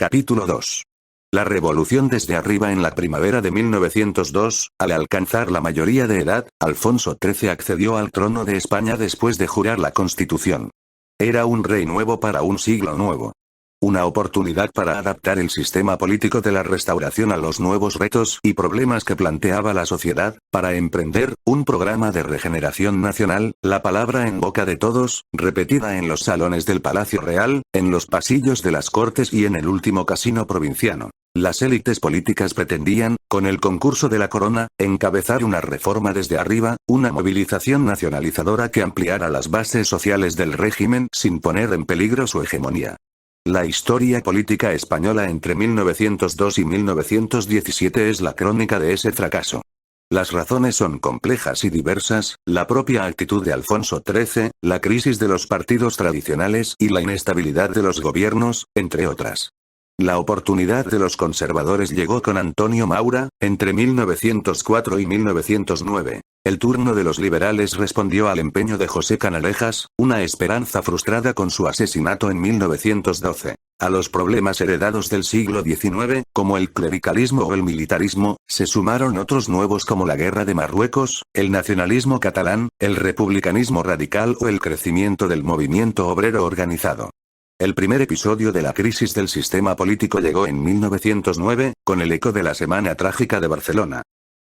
Capítulo 2. La revolución desde arriba. En la primavera de 1902, al alcanzar la mayoría de edad, Alfonso XIII accedió al trono de España después de jurar la Constitución. Era un rey nuevo para un siglo nuevo. Una oportunidad para adaptar el sistema político de la Restauración a los nuevos retos y problemas que planteaba la sociedad, para emprender un programa de regeneración nacional, la palabra en boca de todos, repetida en los salones del Palacio Real, en los pasillos de las Cortes y en el último casino provinciano. Las élites políticas pretendían, con el concurso de la corona, encabezar una reforma desde arriba, una movilización nacionalizadora que ampliara las bases sociales del régimen sin poner en peligro su hegemonía. La historia política española entre 1902 y 1917 es la crónica de ese fracaso. Las razones son complejas y diversas, la propia actitud de Alfonso XIII, la crisis de los partidos tradicionales y la inestabilidad de los gobiernos, entre otras. La oportunidad de los conservadores llegó con Antonio Maura, entre 1904 y 1909. El turno de los liberales respondió al empeño de José Canalejas, una esperanza frustrada con su asesinato en 1912. A los problemas heredados del siglo XIX, como el clericalismo o el militarismo, se sumaron otros nuevos como la guerra de Marruecos, el nacionalismo catalán, el republicanismo radical o el crecimiento del movimiento obrero organizado. El primer episodio de la crisis del sistema político llegó en 1909, con el eco de la Semana Trágica de Barcelona.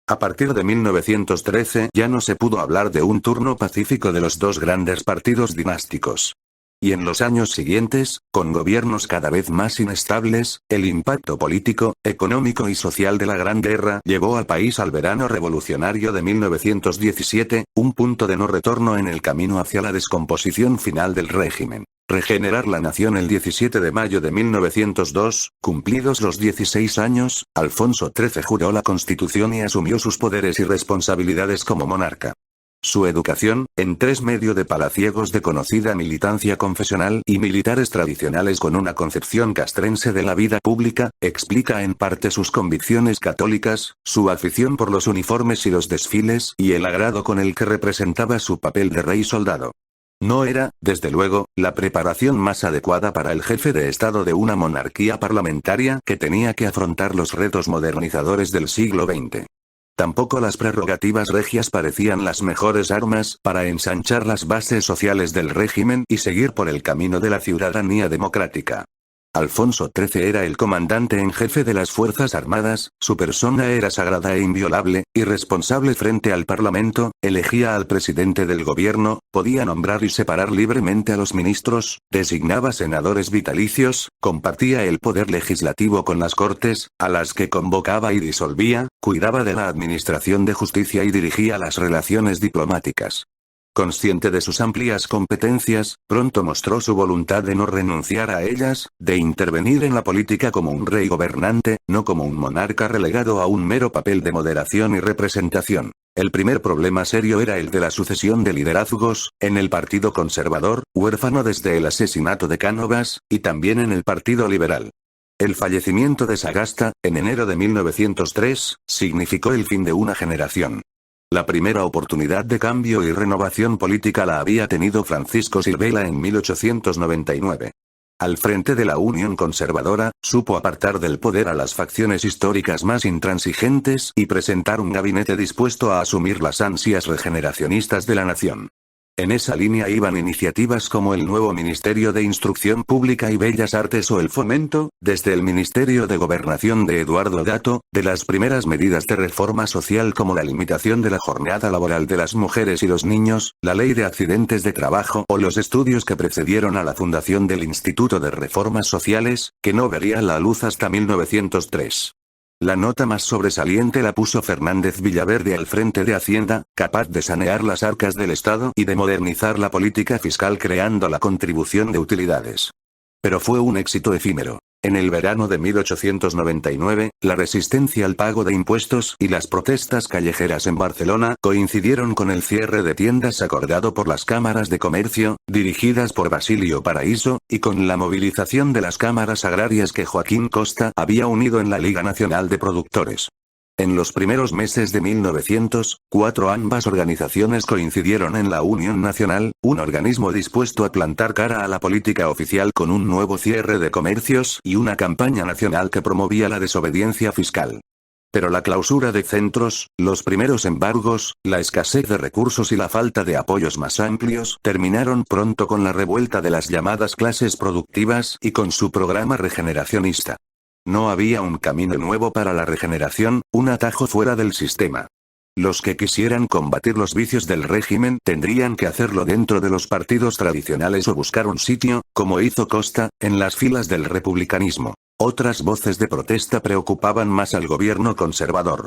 A partir de 1913 ya no se pudo hablar de un turno pacífico de los dos grandes partidos dinásticos. Y en los años siguientes, con gobiernos cada vez más inestables, el impacto político, económico y social de la Gran Guerra llevó al país al verano revolucionario de 1917, un punto de no retorno en el camino hacia la descomposición final del régimen. Regenerar la nación. El 17 de mayo de 1902, cumplidos los 16 años, Alfonso XIII juró la Constitución y asumió sus poderes y responsabilidades como monarca. Su educación, en medio de palaciegos de conocida militancia confesional y militares tradicionales con una concepción castrense de la vida pública, explica en parte sus convicciones católicas, su afición por los uniformes y los desfiles y el agrado con el que representaba su papel de rey soldado. No era, desde luego, la preparación más adecuada para el jefe de Estado de una monarquía parlamentaria que tenía que afrontar los retos modernizadores del siglo XX. Tampoco las prerrogativas regias parecían las mejores armas para ensanchar las bases sociales del régimen y seguir por el camino de la ciudadanía democrática. Alfonso XIII era el comandante en jefe de las Fuerzas Armadas, su persona era sagrada e inviolable, irresponsable frente al Parlamento, elegía al presidente del gobierno, podía nombrar y separar libremente a los ministros, designaba senadores vitalicios, compartía el poder legislativo con las Cortes, a las que convocaba y disolvía, cuidaba de la administración de justicia y dirigía las relaciones diplomáticas. Consciente de sus amplias competencias, pronto mostró su voluntad de no renunciar a ellas, de intervenir en la política como un rey gobernante, no como un monarca relegado a un mero papel de moderación y representación. El primer problema serio era el de la sucesión de liderazgos, en el Partido Conservador, huérfano desde el asesinato de Cánovas, y también en el Partido Liberal. El fallecimiento de Sagasta, en enero de 1903, significó el fin de una generación. La primera oportunidad de cambio y renovación política la había tenido Francisco Silvela en 1899. Al frente de la Unión Conservadora, supo apartar del poder a las facciones históricas más intransigentes y presentar un gabinete dispuesto a asumir las ansias regeneracionistas de la nación. En esa línea iban iniciativas como el nuevo Ministerio de Instrucción Pública y Bellas Artes o el Fomento, desde el Ministerio de Gobernación de Eduardo Dato, de las primeras medidas de reforma social como la limitación de la jornada laboral de las mujeres y los niños, la ley de accidentes de trabajo o los estudios que precedieron a la fundación del Instituto de Reformas Sociales, que no vería la luz hasta 1903. La nota más sobresaliente la puso Fernández Villaverde al frente de Hacienda, capaz de sanear las arcas del Estado y de modernizar la política fiscal creando la contribución de utilidades. Pero fue un éxito efímero. En el verano de 1899, la resistencia al pago de impuestos y las protestas callejeras en Barcelona coincidieron con el cierre de tiendas acordado por las cámaras de comercio, dirigidas por Basilio Paraíso, y con la movilización de las cámaras agrarias que Joaquín Costa había unido en la Liga Nacional de Productores. En los primeros meses de 1904 ambas organizaciones coincidieron en la Unión Nacional, un organismo dispuesto a plantar cara a la política oficial con un nuevo cierre de comercios y una campaña nacional que promovía la desobediencia fiscal. Pero la clausura de centros, los primeros embargos, la escasez de recursos y la falta de apoyos más amplios terminaron pronto con la revuelta de las llamadas clases productivas y con su programa regeneracionista. No había un camino nuevo para la regeneración, un atajo fuera del sistema. Los que quisieran combatir los vicios del régimen tendrían que hacerlo dentro de los partidos tradicionales o buscar un sitio, como hizo Costa, en las filas del republicanismo. Otras voces de protesta preocupaban más al gobierno conservador.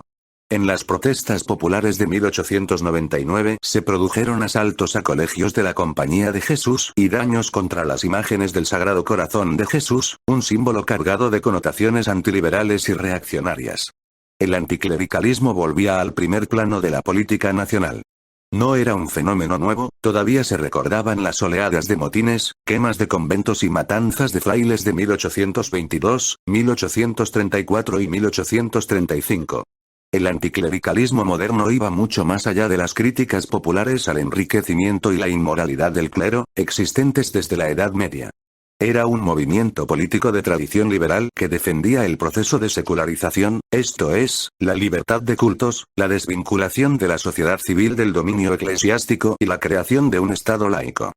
En las protestas populares de 1899 se produjeron asaltos a colegios de la Compañía de Jesús y daños contra las imágenes del Sagrado Corazón de Jesús, un símbolo cargado de connotaciones antiliberales y reaccionarias. El anticlericalismo volvía al primer plano de la política nacional. No era un fenómeno nuevo, todavía se recordaban las oleadas de motines, quemas de conventos y matanzas de frailes de 1822, 1834 y 1835. El anticlericalismo moderno iba mucho más allá de las críticas populares al enriquecimiento y la inmoralidad del clero, existentes desde la Edad Media. Era un movimiento político de tradición liberal que defendía el proceso de secularización, esto es, la libertad de cultos, la desvinculación de la sociedad civil del dominio eclesiástico y la creación de un Estado laico.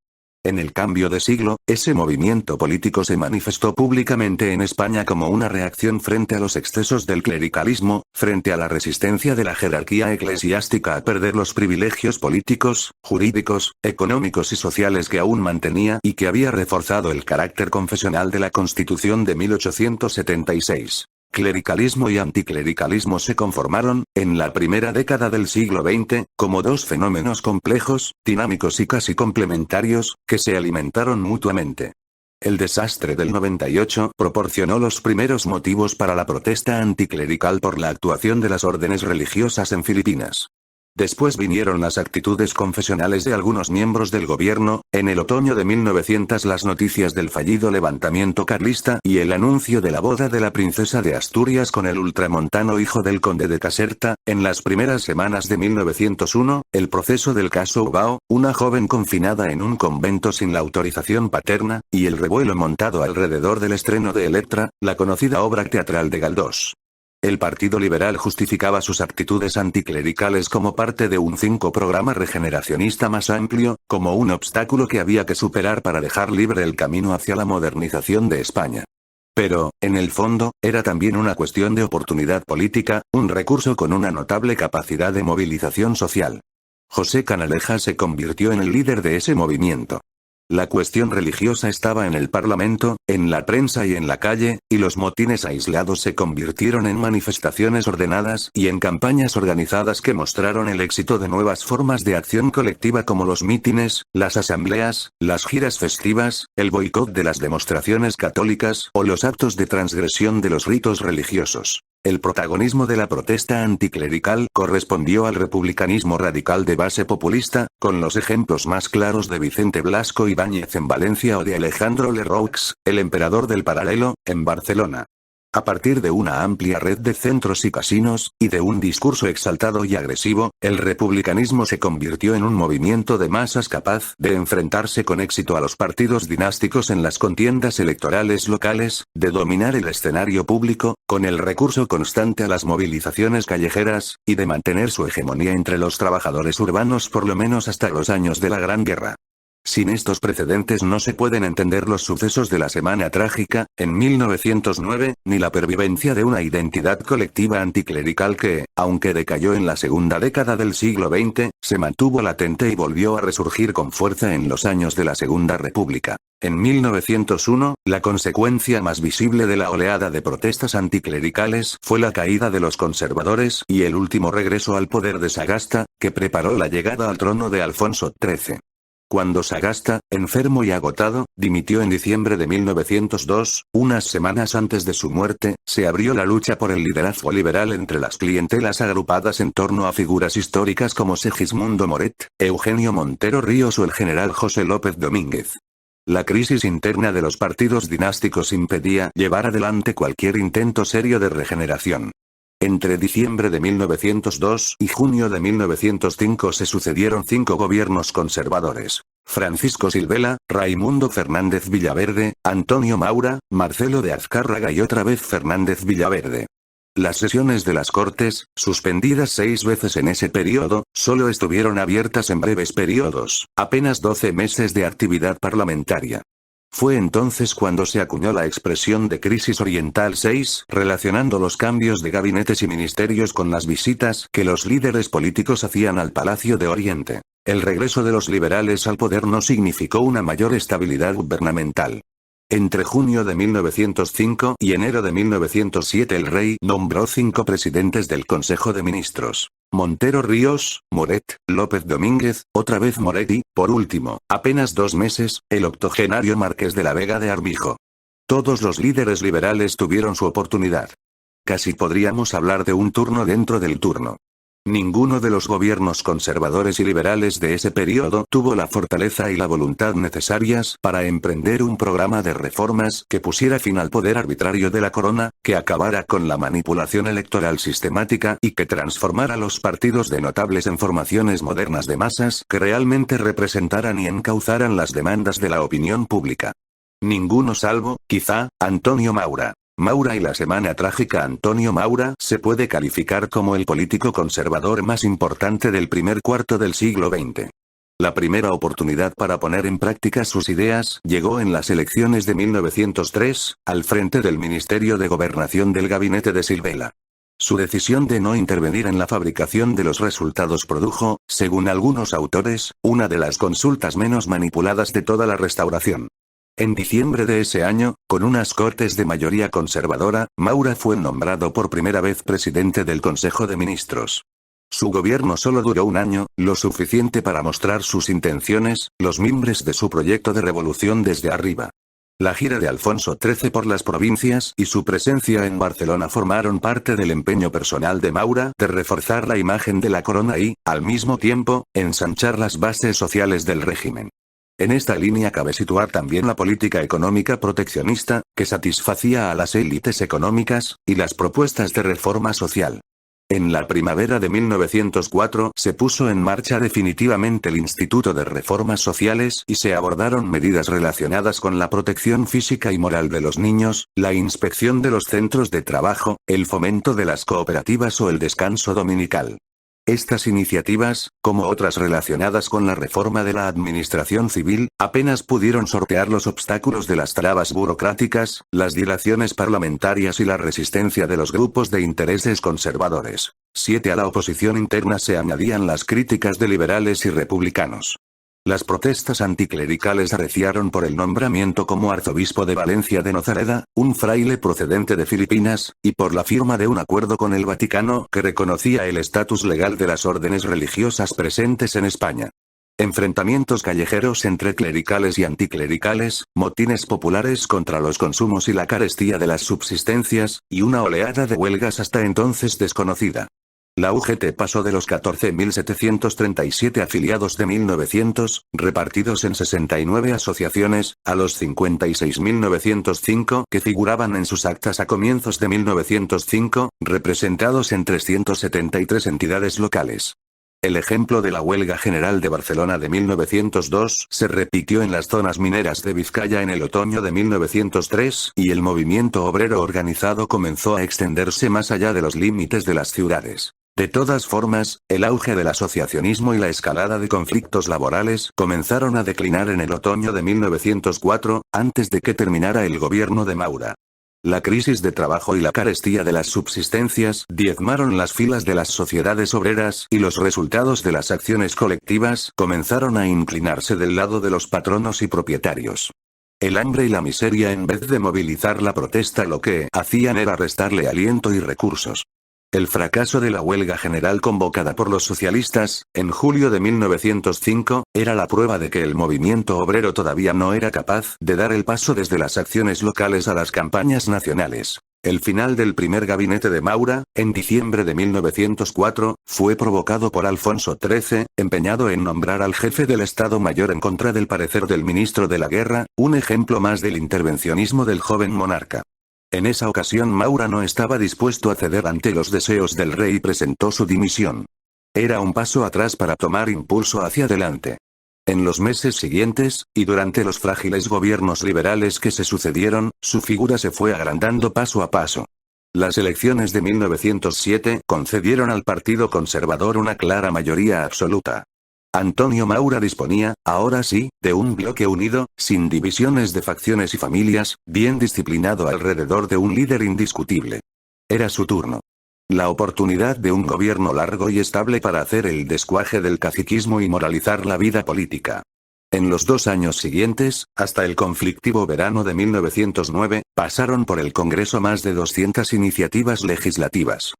En el cambio de siglo, ese movimiento político se manifestó públicamente en España como una reacción frente a los excesos del clericalismo, frente a la resistencia de la jerarquía eclesiástica a perder los privilegios políticos, jurídicos, económicos y sociales que aún mantenía y que había reforzado el carácter confesional de la Constitución de 1876. Clericalismo y anticlericalismo se conformaron, en la primera década del siglo XX, como dos fenómenos complejos, dinámicos y casi complementarios, que se alimentaron mutuamente. El desastre del 98 proporcionó los primeros motivos para la protesta anticlerical por la actuación de las órdenes religiosas en Filipinas. Después vinieron las actitudes confesionales de algunos miembros del gobierno, en el otoño de 1900 las noticias del fallido levantamiento carlista y el anuncio de la boda de la princesa de Asturias con el ultramontano hijo del conde de Caserta, en las primeras semanas de 1901, el proceso del caso Ubao, una joven confinada en un convento sin la autorización paterna, y el revuelo montado alrededor del estreno de Electra, la conocida obra teatral de Galdós. El Partido Liberal justificaba sus actitudes anticlericales como parte de un programa regeneracionista más amplio, como un obstáculo que había que superar para dejar libre el camino hacia la modernización de España. Pero, en el fondo, era también una cuestión de oportunidad política, un recurso con una notable capacidad de movilización social. José Canaleja se convirtió en el líder de ese movimiento. La cuestión religiosa estaba en el Parlamento, en la prensa y en la calle, y los motines aislados se convirtieron en manifestaciones ordenadas y en campañas organizadas que mostraron el éxito de nuevas formas de acción colectiva como los mítines, las asambleas, las giras festivas, el boicot de las demostraciones católicas o los actos de transgresión de los ritos religiosos. El protagonismo de la protesta anticlerical correspondió al republicanismo radical de base populista, con los ejemplos más claros de Vicente Blasco Ibáñez en Valencia o de Alejandro Lerroux, el emperador del paralelo, en Barcelona. A partir de una amplia red de centros y casinos, y de un discurso exaltado y agresivo, el republicanismo se convirtió en un movimiento de masas capaz de enfrentarse con éxito a los partidos dinásticos en las contiendas electorales locales, de dominar el escenario público, con el recurso constante a las movilizaciones callejeras, y de mantener su hegemonía entre los trabajadores urbanos por lo menos hasta los años de la Gran Guerra. Sin estos precedentes no se pueden entender los sucesos de la Semana Trágica, en 1909, ni la pervivencia de una identidad colectiva anticlerical que, aunque decayó en la segunda década del siglo XX, se mantuvo latente y volvió a resurgir con fuerza en los años de la Segunda República. En 1901, la consecuencia más visible de la oleada de protestas anticlericales fue la caída de los conservadores y el último regreso al poder de Sagasta, que preparó la llegada al trono de Alfonso XIII. Cuando Sagasta, enfermo y agotado, dimitió en diciembre de 1902, unas semanas antes de su muerte, se abrió la lucha por el liderazgo liberal entre las clientelas agrupadas en torno a figuras históricas como Segismundo Moret, Eugenio Montero Ríos o el general José López Domínguez. La crisis interna de los partidos dinásticos impedía llevar adelante cualquier intento serio de regeneración. Entre diciembre de 1902 y junio de 1905 se sucedieron 5 gobiernos conservadores: Francisco Silvela, Raimundo Fernández Villaverde, Antonio Maura, Marcelo de Azcárraga y otra vez Fernández Villaverde. Las sesiones de las Cortes, suspendidas 6 veces en ese periodo, solo estuvieron abiertas en breves periodos, apenas 12 meses de actividad parlamentaria. Fue entonces cuando se acuñó la expresión de crisis oriental 6, relacionando los cambios de gabinetes y ministerios con las visitas que los líderes políticos hacían al Palacio de Oriente. El regreso de los liberales al poder no significó una mayor estabilidad gubernamental. Entre junio de 1905 y enero de 1907 el rey nombró 5 presidentes del Consejo de Ministros: Montero Ríos, Moret, López Domínguez, otra vez Moret y, por último, apenas 2 meses, el octogenario Marqués de la Vega de Armijo. Todos los líderes liberales tuvieron su oportunidad. Casi podríamos hablar de un turno dentro del turno. Ninguno de los gobiernos conservadores y liberales de ese periodo tuvo la fortaleza y la voluntad necesarias para emprender un programa de reformas que pusiera fin al poder arbitrario de la corona, que acabara con la manipulación electoral sistemática y que transformara los partidos de notables en formaciones modernas de masas que realmente representaran y encauzaran las demandas de la opinión pública. Ninguno salvo, quizá, Antonio Maura. Maura y la Semana Trágica. Antonio Maura se puede calificar como el político conservador más importante del primer cuarto del siglo XX. La primera oportunidad para poner en práctica sus ideas llegó en las elecciones de 1903, al frente del Ministerio de Gobernación del gabinete de Silvela. Su decisión de no intervenir en la fabricación de los resultados produjo, según algunos autores, una de las consultas menos manipuladas de toda la Restauración. En diciembre de ese año, con unas Cortes de mayoría conservadora, Maura fue nombrado por primera vez presidente del Consejo de Ministros. Su gobierno solo duró un año, lo suficiente para mostrar sus intenciones, los mimbres de su proyecto de revolución desde arriba. La gira de Alfonso XIII por las provincias y su presencia en Barcelona formaron parte del empeño personal de Maura de reforzar la imagen de la corona y, al mismo tiempo, ensanchar las bases sociales del régimen. En esta línea cabe situar también la política económica proteccionista, que satisfacía a las élites económicas, y las propuestas de reforma social. En la primavera de 1904 se puso en marcha definitivamente el Instituto de Reformas Sociales y se abordaron medidas relacionadas con la protección física y moral de los niños, la inspección de los centros de trabajo, el fomento de las cooperativas o el descanso dominical. Estas iniciativas, como otras relacionadas con la reforma de la administración civil, apenas pudieron sortear los obstáculos de las trabas burocráticas, las dilaciones parlamentarias y la resistencia de los grupos de intereses conservadores. 7. A la oposición interna se añadían las críticas de liberales y republicanos. Las protestas anticlericales arreciaron por el nombramiento como arzobispo de Valencia de Nozareda, un fraile procedente de Filipinas, y por la firma de un acuerdo con el Vaticano que reconocía el estatus legal de las órdenes religiosas presentes en España. Enfrentamientos callejeros entre clericales y anticlericales, motines populares contra los consumos y la carestía de las subsistencias, y una oleada de huelgas hasta entonces desconocida. La UGT pasó de los 14.737 afiliados de 1900, repartidos en 69 asociaciones, a los 56.905 que figuraban en sus actas a comienzos de 1905, representados en 373 entidades locales. El ejemplo de la Huelga General de Barcelona de 1902 se repitió en las zonas mineras de Vizcaya en el otoño de 1903, y el movimiento obrero organizado comenzó a extenderse más allá de los límites de las ciudades. De todas formas, el auge del asociacionismo y la escalada de conflictos laborales comenzaron a declinar en el otoño de 1904, antes de que terminara el gobierno de Maura. La crisis de trabajo y la carestía de las subsistencias diezmaron las filas de las sociedades obreras y los resultados de las acciones colectivas comenzaron a inclinarse del lado de los patronos y propietarios. El hambre y la miseria, en vez de movilizar la protesta, lo que hacían era restarle aliento y recursos. El fracaso de la huelga general convocada por los socialistas, en julio de 1905, era la prueba de que el movimiento obrero todavía no era capaz de dar el paso desde las acciones locales a las campañas nacionales. El final del primer gabinete de Maura, en diciembre de 1904, fue provocado por Alfonso XIII, empeñado en nombrar al jefe del Estado Mayor en contra del parecer del ministro de la Guerra, un ejemplo más del intervencionismo del joven monarca. En esa ocasión Maura no estaba dispuesto a ceder ante los deseos del rey y presentó su dimisión. Era un paso atrás para tomar impulso hacia adelante. En los meses siguientes, y durante los frágiles gobiernos liberales que se sucedieron, su figura se fue agrandando paso a paso. Las elecciones de 1907 concedieron al Partido Conservador una clara mayoría absoluta. Antonio Maura disponía, ahora sí, de un bloque unido, sin divisiones de facciones y familias, bien disciplinado alrededor de un líder indiscutible. Era su turno. La oportunidad de un gobierno largo y estable para hacer el descuaje del caciquismo y moralizar la vida política. En los 2 años siguientes, hasta el conflictivo verano de 1909, pasaron por el Congreso más de 200 iniciativas legislativas.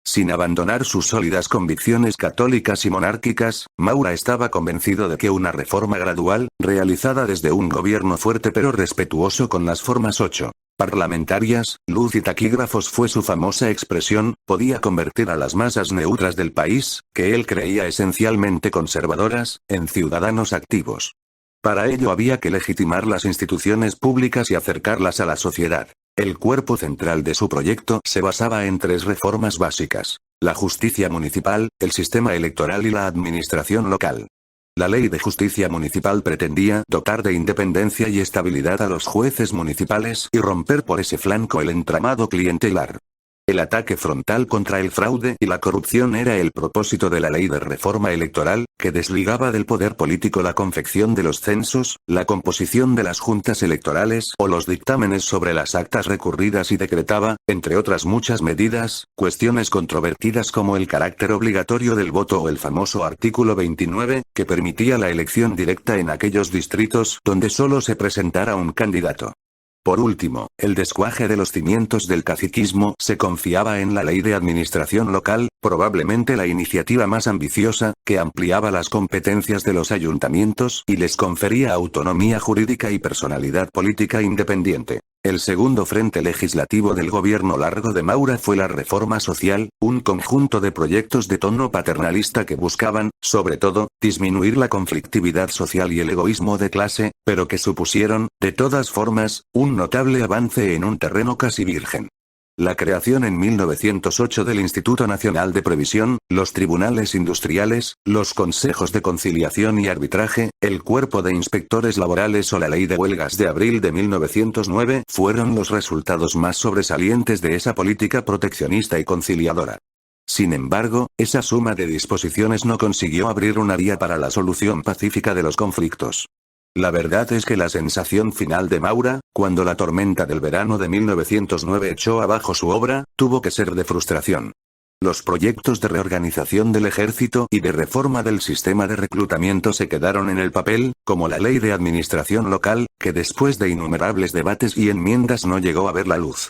Sin abandonar sus sólidas convicciones católicas y monárquicas, Maura estaba convencido de que una reforma gradual, realizada desde un gobierno fuerte pero respetuoso con las formas 8 parlamentarias, luz y taquígrafos fue su famosa expresión, podía convertir a las masas neutras del país, que él creía esencialmente conservadoras, en ciudadanos activos. Para ello había que legitimar las instituciones públicas y acercarlas a la sociedad. El cuerpo central de su proyecto se basaba en 3 reformas básicas: la justicia municipal, el sistema electoral y la administración local. La ley de justicia municipal pretendía dotar de independencia y estabilidad a los jueces municipales y romper por ese flanco el entramado clientelar. El ataque frontal contra el fraude y la corrupción era el propósito de la ley de reforma electoral, que desligaba del poder político la confección de los censos, la composición de las juntas electorales o los dictámenes sobre las actas recurridas y decretaba, entre otras muchas medidas, cuestiones controvertidas como el carácter obligatorio del voto o el famoso artículo 29, que permitía la elección directa en aquellos distritos donde solo se presentara un candidato. Por último, el descuaje de los cimientos del caciquismo se confiaba en la ley de administración local, probablemente la iniciativa más ambiciosa, que ampliaba las competencias de los ayuntamientos y les confería autonomía jurídica y personalidad política independiente. El segundo frente legislativo del gobierno largo de Maura fue la reforma social, un conjunto de proyectos de tono paternalista que buscaban, sobre todo, disminuir la conflictividad social y el egoísmo de clase, pero que supusieron, de todas formas, un notable avance en un terreno casi virgen. La creación en 1908 del Instituto Nacional de Previsión, los tribunales industriales, los consejos de conciliación y arbitraje, el cuerpo de inspectores laborales o la ley de huelgas de abril de 1909 fueron los resultados más sobresalientes de esa política proteccionista y conciliadora. Sin embargo, esa suma de disposiciones no consiguió abrir una vía para la solución pacífica de los conflictos. La verdad es que la sensación final de Maura, cuando la tormenta del verano de 1909 echó abajo su obra, tuvo que ser de frustración. Los proyectos de reorganización del ejército y de reforma del sistema de reclutamiento se quedaron en el papel, como la ley de administración local, que después de innumerables debates y enmiendas no llegó a ver la luz.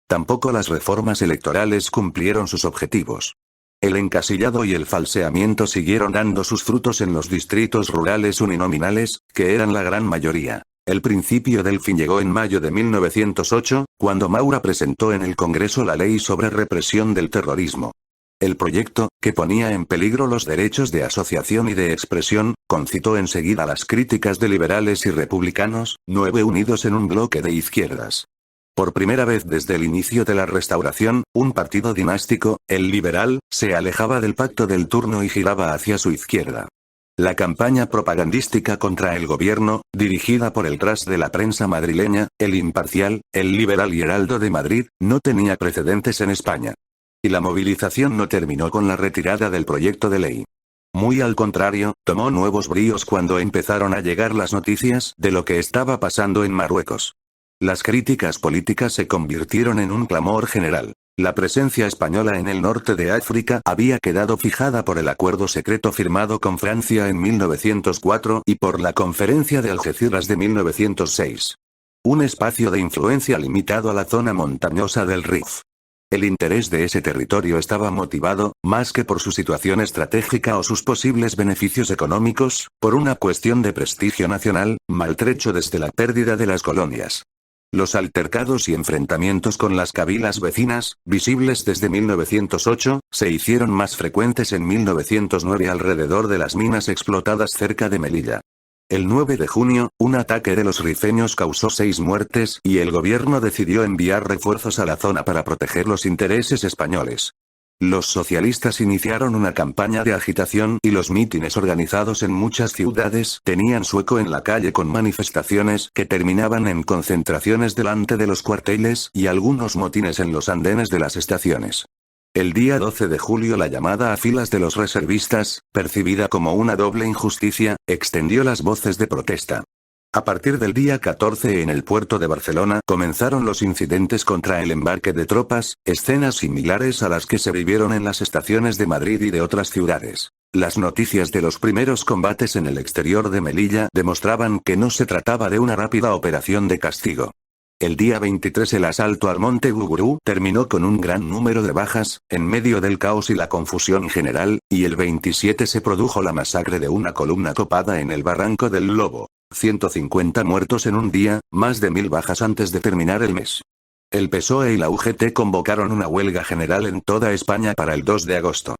Tampoco las reformas electorales cumplieron sus objetivos. El encasillado y el falseamiento siguieron dando sus frutos en los distritos rurales uninominales, que eran la gran mayoría. El principio del fin llegó en mayo de 1908, cuando Maura presentó en el Congreso la ley sobre represión del terrorismo. El proyecto, que ponía en peligro los derechos de asociación y de expresión, concitó enseguida las críticas de liberales y republicanos, 9 unidos en un bloque de izquierdas. Por primera vez desde el inicio de la Restauración, un partido dinástico, el liberal, se alejaba del pacto del turno y giraba hacia su izquierda. La campaña propagandística contra el gobierno, dirigida por el tras de la prensa madrileña, El Imparcial, El Liberal y Heraldo de Madrid, no tenía precedentes en España. Y la movilización no terminó con la retirada del proyecto de ley. Muy al contrario, tomó nuevos bríos cuando empezaron a llegar las noticias de lo que estaba pasando en Marruecos. Las críticas políticas se convirtieron en un clamor general. La presencia española en el norte de África había quedado fijada por el acuerdo secreto firmado con Francia en 1904 y por la Conferencia de Algeciras de 1906. Un espacio de influencia limitado a la zona montañosa del Rif. El interés de ese territorio estaba motivado, más que por su situación estratégica o sus posibles beneficios económicos, por una cuestión de prestigio nacional, maltrecho desde la pérdida de las colonias. Los altercados y enfrentamientos con las cabilas vecinas, visibles desde 1908, se hicieron más frecuentes en 1909 alrededor de las minas explotadas cerca de Melilla. El 9 de junio, un ataque de los rifeños causó 6 muertes y el gobierno decidió enviar refuerzos a la zona para proteger los intereses españoles. Los socialistas iniciaron una campaña de agitación y los mítines organizados en muchas ciudades tenían su eco en la calle con manifestaciones que terminaban en concentraciones delante de los cuarteles y algunos motines en los andenes de las estaciones. El día 12 de julio la llamada a filas de los reservistas, percibida como una doble injusticia, extendió las voces de protesta. A partir del día 14 en el puerto de Barcelona comenzaron los incidentes contra el embarque de tropas, escenas similares a las que se vivieron en las estaciones de Madrid y de otras ciudades. Las noticias de los primeros combates en el exterior de Melilla demostraban que no se trataba de una rápida operación de castigo. El día 23 el asalto al Monte Gugurú terminó con un gran número de bajas, en medio del caos y la confusión general, y el 27 se produjo la masacre de una columna topada en el Barranco del Lobo. 150 muertos en un día, más de 1000 bajas antes de terminar el mes. El PSOE y la UGT convocaron una huelga general en toda España para el 2 de agosto.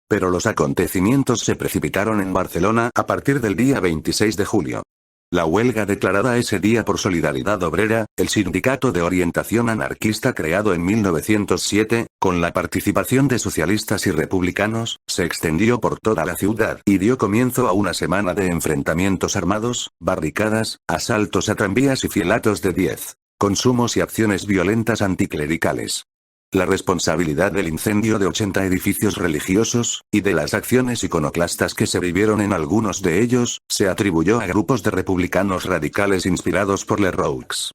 Pero los acontecimientos se precipitaron en Barcelona a partir del día 26 de julio. La huelga declarada ese día por Solidaridad Obrera, el sindicato de orientación anarquista creado en 1907, con la participación de socialistas y republicanos, se extendió por toda la ciudad y dio comienzo a una semana de enfrentamientos armados, barricadas, asaltos a tranvías y fielatos de 10, consumos y acciones violentas anticlericales. La responsabilidad del incendio de 80 edificios religiosos, y de las acciones iconoclastas que se vivieron en algunos de ellos, se atribuyó a grupos de republicanos radicales inspirados por Lerroux.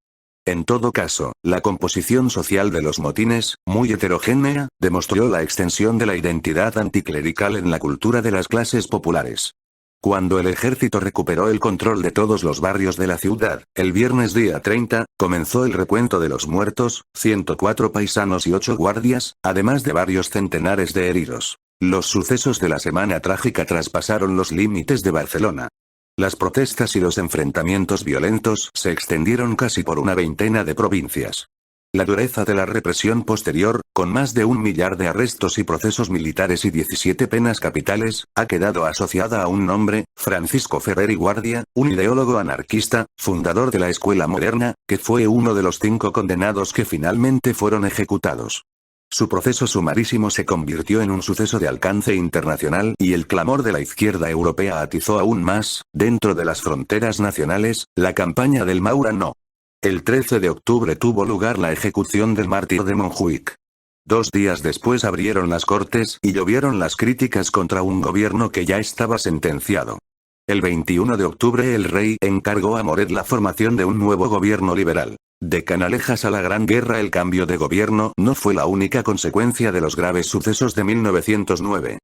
En todo caso, la composición social de los motines, muy heterogénea, demostró la extensión de la identidad anticlerical en la cultura de las clases populares. Cuando el ejército recuperó el control de todos los barrios de la ciudad, el viernes día 30, comenzó el recuento de los muertos, 104 paisanos y 8 guardias, además de varios centenares de heridos. Los sucesos de la semana trágica traspasaron los límites de Barcelona. Las protestas y los enfrentamientos violentos se extendieron casi por una veintena de provincias. La dureza de la represión posterior, con más de 1 millar de arrestos y procesos militares y 17 penas capitales, ha quedado asociada a un nombre, Francisco Ferrer y Guardia, un ideólogo anarquista, fundador de la Escuela Moderna, que fue uno de los 5 condenados que finalmente fueron ejecutados. Su proceso sumarísimo se convirtió en un suceso de alcance internacional y el clamor de la izquierda europea atizó aún más, dentro de las fronteras nacionales, la campaña del Maura no. El 13 de octubre tuvo lugar la ejecución del mártir de Montjuic. 2 días después abrieron las cortes y llovieron las críticas contra un gobierno que ya estaba sentenciado. El 21 de octubre el rey encargó a Moret la formación de un nuevo gobierno liberal. De Canalejas a la Gran Guerra el cambio de gobierno no fue la única consecuencia de los graves sucesos de 1909.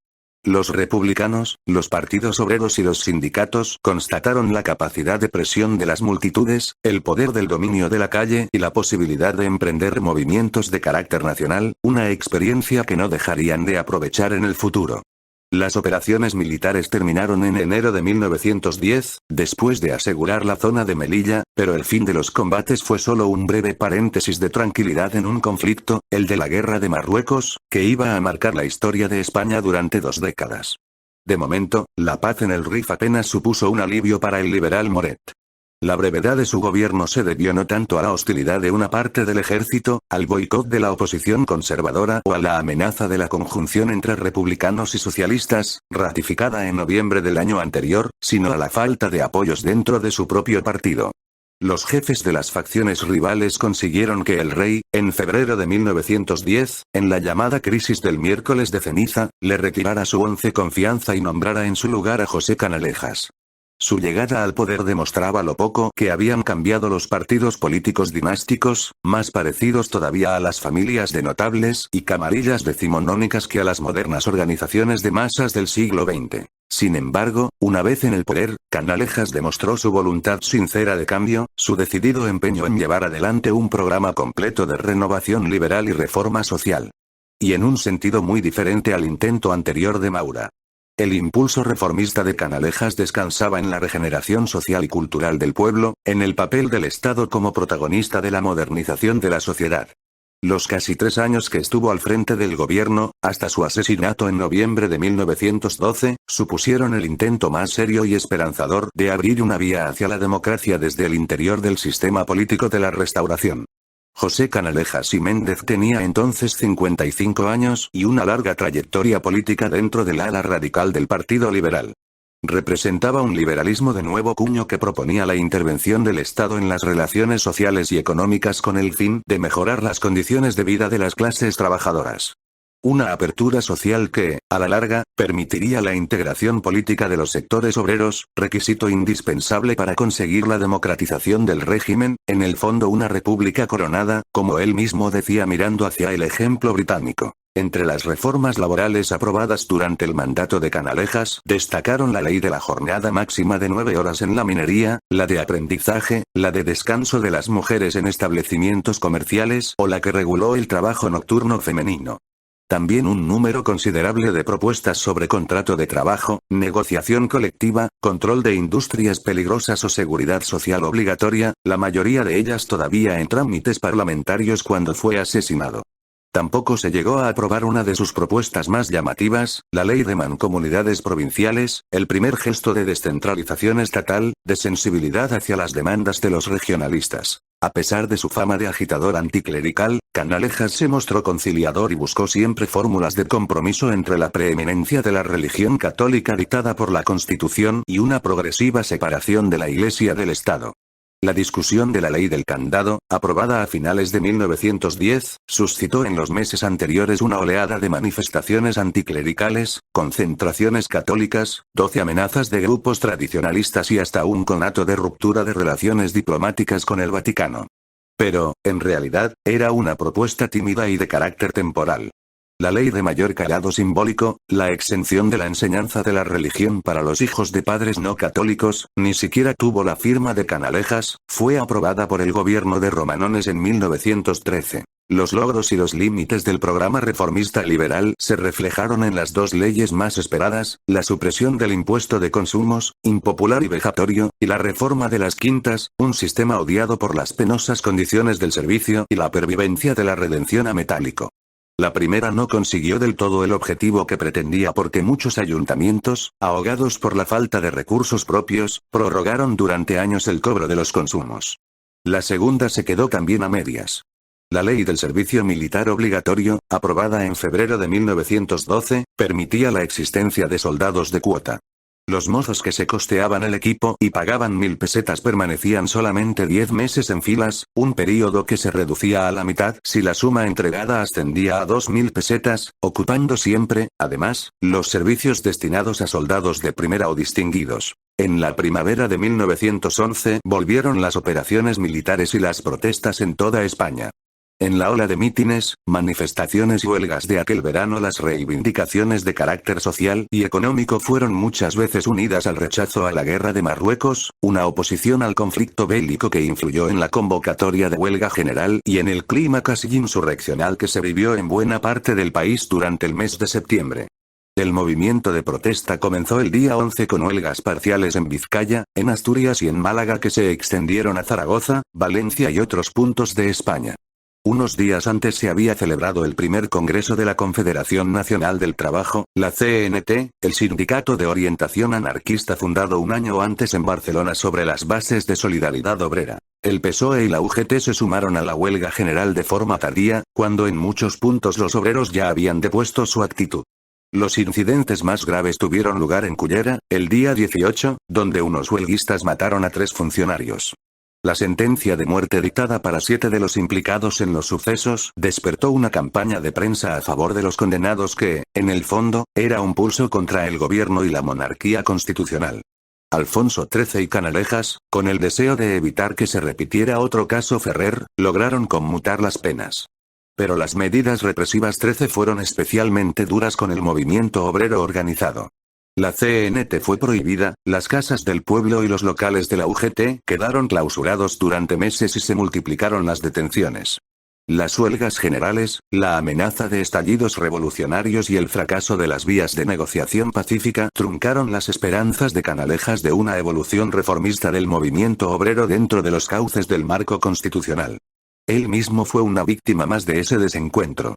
Los republicanos, los partidos obreros y los sindicatos constataron la capacidad de presión de las multitudes, el poder del dominio de la calle y la posibilidad de emprender movimientos de carácter nacional, una experiencia que no dejarían de aprovechar en el futuro. Las operaciones militares terminaron en enero de 1910, después de asegurar la zona de Melilla, pero el fin de los combates fue solo un breve paréntesis de tranquilidad en un conflicto, el de la Guerra de Marruecos, que iba a marcar la historia de España durante 2 décadas. De momento, la paz en el Rif apenas supuso un alivio para el liberal Moret. La brevedad de su gobierno se debió no tanto a la hostilidad de una parte del ejército, al boicot de la oposición conservadora o a la amenaza de la conjunción entre republicanos y socialistas, ratificada en noviembre del año anterior, sino a la falta de apoyos dentro de su propio partido. Los jefes de las facciones rivales consiguieron que el rey, en febrero de 1910, en la llamada crisis del miércoles de ceniza, le retirara su 11 confianza y nombrara en su lugar a José Canalejas. Su llegada al poder demostraba lo poco que habían cambiado los partidos políticos dinásticos, más parecidos todavía a las familias de notables y camarillas decimonónicas que a las modernas organizaciones de masas del siglo XX. Sin embargo, una vez en el poder, Canalejas demostró su voluntad sincera de cambio, su decidido empeño en llevar adelante un programa completo de renovación liberal y reforma social. Y en un sentido muy diferente al intento anterior de Maura. El impulso reformista de Canalejas descansaba en la regeneración social y cultural del pueblo, en el papel del Estado como protagonista de la modernización de la sociedad. Los casi 3 años que estuvo al frente del gobierno, hasta su asesinato en noviembre de 1912, supusieron el intento más serio y esperanzador de abrir una vía hacia la democracia desde el interior del sistema político de la Restauración. José Canalejas y Méndez tenía entonces 55 años y una larga trayectoria política dentro del ala radical del Partido Liberal. Representaba un liberalismo de nuevo cuño que proponía la intervención del Estado en las relaciones sociales y económicas con el fin de mejorar las condiciones de vida de las clases trabajadoras. Una apertura social que, a la larga, permitiría la integración política de los sectores obreros, requisito indispensable para conseguir la democratización del régimen, en el fondo una república coronada, como él mismo decía mirando hacia el ejemplo británico. Entre las reformas laborales aprobadas durante el mandato de Canalejas, destacaron la ley de la jornada máxima de 9 horas en la minería, la de aprendizaje, la de descanso de las mujeres en establecimientos comerciales o la que reguló el trabajo nocturno femenino. También un número considerable de propuestas sobre contrato de trabajo, negociación colectiva, control de industrias peligrosas o seguridad social obligatoria, la mayoría de ellas todavía en trámites parlamentarios cuando fue asesinado. Tampoco se llegó a aprobar una de sus propuestas más llamativas, la ley de mancomunidades provinciales, el primer gesto de descentralización estatal, de sensibilidad hacia las demandas de los regionalistas. A pesar de su fama de agitador anticlerical, Canalejas se mostró conciliador y buscó siempre fórmulas de compromiso entre la preeminencia de la religión católica dictada por la Constitución y una progresiva separación de la Iglesia del Estado. La discusión de la ley del candado, aprobada a finales de 1910, suscitó en los meses anteriores una oleada de manifestaciones anticlericales, concentraciones católicas, 12 amenazas de grupos tradicionalistas y hasta un conato de ruptura de relaciones diplomáticas con el Vaticano. Pero, en realidad, era una propuesta tímida y de carácter temporal. La ley de mayor calado simbólico, la exención de la enseñanza de la religión para los hijos de padres no católicos, ni siquiera tuvo la firma de Canalejas, fue aprobada por el gobierno de Romanones en 1913. Los logros y los límites del programa reformista liberal se reflejaron en las dos leyes más esperadas, la supresión del impuesto de consumos, impopular y vejatorio, y la reforma de las quintas, un sistema odiado por las penosas condiciones del servicio y la pervivencia de la redención a metálico. La primera no consiguió del todo el objetivo que pretendía porque muchos ayuntamientos, ahogados por la falta de recursos propios, prorrogaron durante años el cobro de los consumos. La segunda se quedó también a medias. La ley del servicio militar obligatorio, aprobada en febrero de 1912, permitía la existencia de soldados de cuota. Los mozos que se costeaban el equipo y pagaban 1000 pesetas permanecían solamente 10 meses en filas, un período que se reducía a la mitad si la suma entregada ascendía a 2000 pesetas, ocupando siempre, además, los servicios destinados a soldados de primera o distinguidos. En la primavera de 1911 volvieron las operaciones militares y las protestas en toda España. En la ola de mítines, manifestaciones y huelgas de aquel verano las reivindicaciones de carácter social y económico fueron muchas veces unidas al rechazo a la guerra de Marruecos, una oposición al conflicto bélico que influyó en la convocatoria de huelga general y en el clima casi insurreccional que se vivió en buena parte del país durante el mes de septiembre. El movimiento de protesta comenzó el día 11 con huelgas parciales en Vizcaya, en Asturias y en Málaga que se extendieron a Zaragoza, Valencia y otros puntos de España. Unos días antes se había celebrado el primer Congreso de la Confederación Nacional del Trabajo, la CNT, el sindicato de orientación anarquista fundado un año antes en Barcelona sobre las bases de solidaridad obrera. El PSOE y la UGT se sumaron a la huelga general de forma tardía, cuando en muchos puntos los obreros ya habían depuesto su actitud. Los incidentes más graves tuvieron lugar en Cullera, el día 18, donde unos huelguistas mataron a 3 funcionarios. La sentencia de muerte dictada para 7 de los implicados en los sucesos despertó una campaña de prensa a favor de los condenados que, en el fondo, era un pulso contra el gobierno y la monarquía constitucional. Alfonso XIII y Canalejas, con el deseo de evitar que se repitiera otro caso Ferrer, lograron conmutar las penas. Pero las medidas represivas 13 fueron especialmente duras con el movimiento obrero organizado. La CNT fue prohibida, las casas del pueblo y los locales de la UGT quedaron clausurados durante meses y se multiplicaron las detenciones. Las huelgas generales, la amenaza de estallidos revolucionarios y el fracaso de las vías de negociación pacífica truncaron las esperanzas de Canalejas de una evolución reformista del movimiento obrero dentro de los cauces del marco constitucional. Él mismo fue una víctima más de ese desencuentro.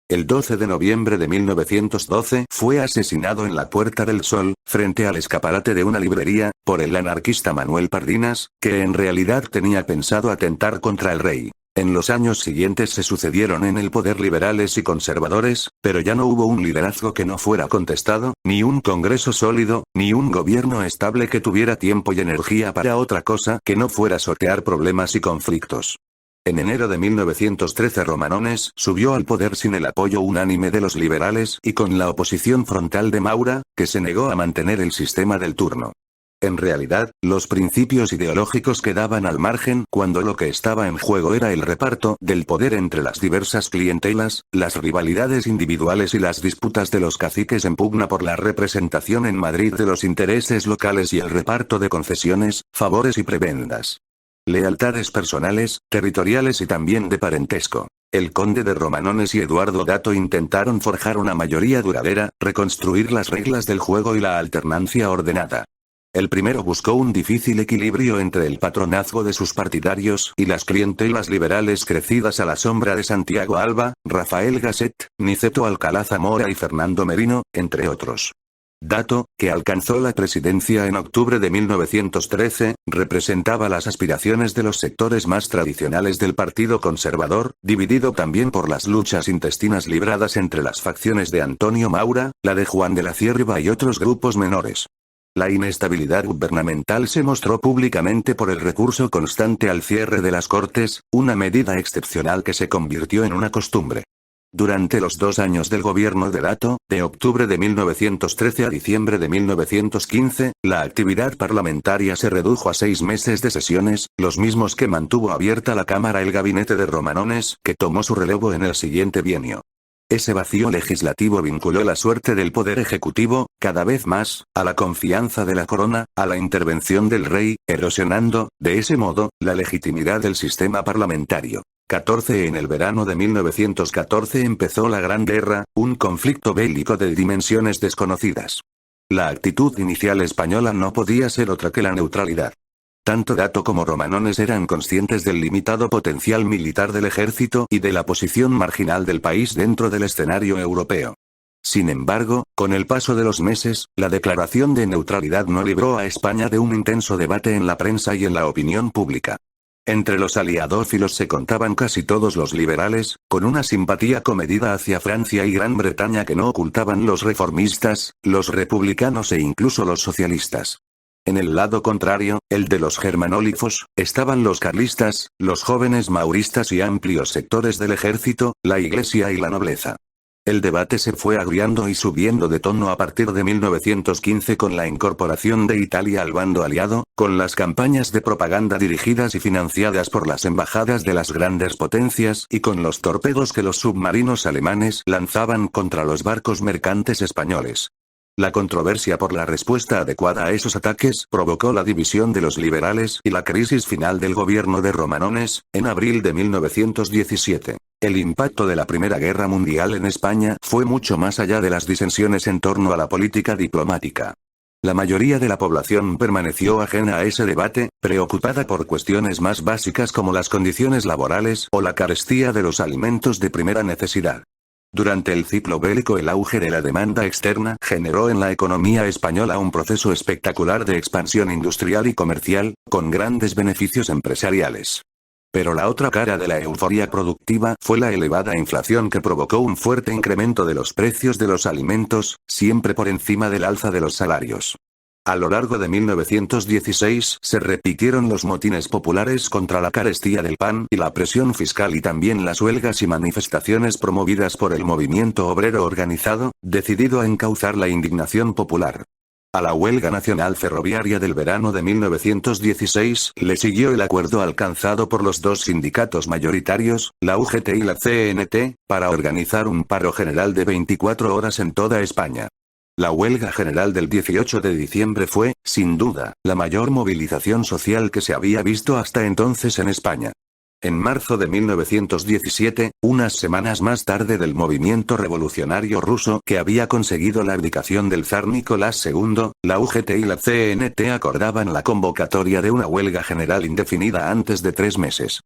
El 12 de noviembre de 1912 fue asesinado en la Puerta del Sol, frente al escaparate de una librería, por el anarquista Manuel Pardinas, que en realidad tenía pensado atentar contra el rey. En los años siguientes se sucedieron en el poder liberales y conservadores, pero ya no hubo un liderazgo que no fuera contestado, ni un congreso sólido, ni un gobierno estable que tuviera tiempo y energía para otra cosa que no fuera sortear problemas y conflictos. En enero de 1913 Romanones subió al poder sin el apoyo unánime de los liberales y con la oposición frontal de Maura, que se negó a mantener el sistema del turno. En realidad, los principios ideológicos quedaban al margen cuando lo que estaba en juego era el reparto del poder entre las diversas clientelas, las rivalidades individuales y las disputas de los caciques en pugna por la representación en Madrid de los intereses locales y el reparto de concesiones, favores y prebendas. Lealtades personales, territoriales y también de parentesco. El conde de Romanones y Eduardo Dato intentaron forjar una mayoría duradera, reconstruir las reglas del juego y la alternancia ordenada. El primero buscó un difícil equilibrio entre el patronazgo de sus partidarios y las clientelas liberales crecidas a la sombra de Santiago Alba, Rafael Gasset, Niceto Alcalá Zamora y Fernando Merino, entre otros. Dato, que alcanzó la presidencia en octubre de 1913, representaba las aspiraciones de los sectores más tradicionales del Partido Conservador, dividido también por las luchas intestinas libradas entre las facciones de Antonio Maura, la de Juan de la Cierva y otros grupos menores. La inestabilidad gubernamental se mostró públicamente por el recurso constante al cierre de las Cortes, una medida excepcional que se convirtió en una costumbre. Durante los 2 años del gobierno de Dato, de octubre de 1913 a diciembre de 1915, la actividad parlamentaria se redujo a 6 meses de sesiones, los mismos que mantuvo abierta la Cámara el gabinete de Romanones, que tomó su relevo en el siguiente bienio. Ese vacío legislativo vinculó la suerte del poder ejecutivo, cada vez más, a la confianza de la corona, a la intervención del rey, erosionando, de ese modo, la legitimidad del sistema parlamentario. 14 En el verano de 1914 empezó la Gran Guerra, un conflicto bélico de dimensiones desconocidas. La actitud inicial española no podía ser otra que la neutralidad. Tanto Dato como Romanones eran conscientes del limitado potencial militar del ejército y de la posición marginal del país dentro del escenario europeo. Sin embargo, con el paso de los meses, la declaración de neutralidad no libró a España de un intenso debate en la prensa y en la opinión pública. Entre los aliadófilos se contaban casi todos los liberales, con una simpatía comedida hacia Francia y Gran Bretaña que no ocultaban los reformistas, los republicanos e incluso los socialistas. En el lado contrario, el de los germanólicos, estaban los carlistas, los jóvenes mauristas y amplios sectores del ejército, la iglesia y la nobleza. El debate se fue agriando y subiendo de tono a partir de 1915 con la incorporación de Italia al bando aliado, con las campañas de propaganda dirigidas y financiadas por las embajadas de las grandes potencias y con los torpedos que los submarinos alemanes lanzaban contra los barcos mercantes españoles. La controversia por la respuesta adecuada a esos ataques provocó la división de los liberales y la crisis final del gobierno de Romanones, en abril de 1917. El impacto de la Primera Guerra Mundial en España fue mucho más allá de las disensiones en torno a la política diplomática. La mayoría de la población permaneció ajena a ese debate, preocupada por cuestiones más básicas como las condiciones laborales o la carestía de los alimentos de primera necesidad. Durante el ciclo bélico el auge de la demanda externa generó en la economía española un proceso espectacular de expansión industrial y comercial, con grandes beneficios empresariales. Pero la otra cara de la euforia productiva fue la elevada inflación que provocó un fuerte incremento de los precios de los alimentos, siempre por encima del alza de los salarios. A lo largo de 1916 se repitieron los motines populares contra la carestía del pan y la presión fiscal y también las huelgas y manifestaciones promovidas por el movimiento obrero organizado, decidido a encauzar la indignación popular. A la huelga nacional ferroviaria del verano de 1916 le siguió el acuerdo alcanzado por los 2 sindicatos mayoritarios, la UGT y la CNT, para organizar un paro general de 24 horas en toda España. La huelga general del 18 de diciembre fue, sin duda, la mayor movilización social que se había visto hasta entonces en España. En marzo de 1917, unas semanas más tarde del movimiento revolucionario ruso que había conseguido la abdicación del zar Nicolás II, la UGT y la CNT acordaban la convocatoria de una huelga general indefinida antes de 3 meses.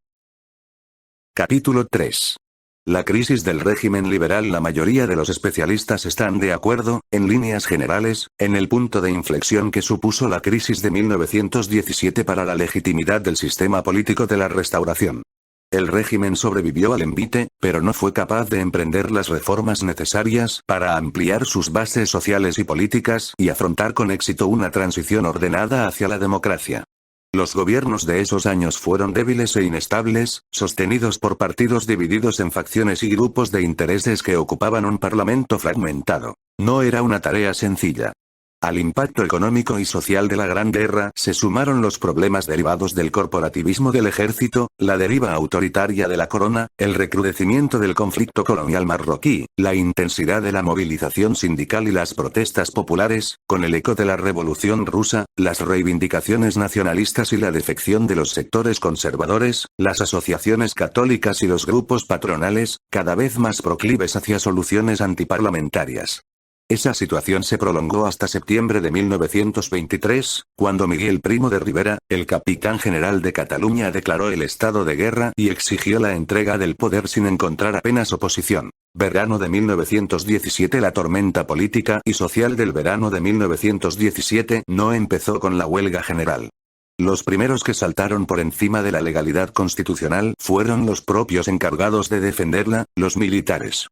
Capítulo 3. La crisis del régimen liberal. La mayoría de los especialistas están de acuerdo, en líneas generales, en el punto de inflexión que supuso la crisis de 1917 para la legitimidad del sistema político de la Restauración. El régimen sobrevivió al envite, pero no fue capaz de emprender las reformas necesarias para ampliar sus bases sociales y políticas y afrontar con éxito una transición ordenada hacia la democracia. Los gobiernos de esos años fueron débiles e inestables, sostenidos por partidos divididos en facciones y grupos de intereses que ocupaban un parlamento fragmentado. No era una tarea sencilla. Al impacto económico y social de la Gran Guerra se sumaron los problemas derivados del corporativismo del ejército, la deriva autoritaria de la corona, el recrudecimiento del conflicto colonial marroquí, la intensidad de la movilización sindical y las protestas populares, con el eco de la Revolución rusa, las reivindicaciones nacionalistas y la defección de los sectores conservadores, las asociaciones católicas y los grupos patronales, cada vez más proclives hacia soluciones antiparlamentarias. Esa situación se prolongó hasta septiembre de 1923, cuando Miguel Primo de Rivera, el capitán general de Cataluña, declaró el estado de guerra y exigió la entrega del poder sin encontrar apenas oposición. Verano de 1917. La tormenta política y social del verano de 1917 no empezó con la huelga general. Los primeros que saltaron por encima de la legalidad constitucional fueron los propios encargados de defenderla, los militares.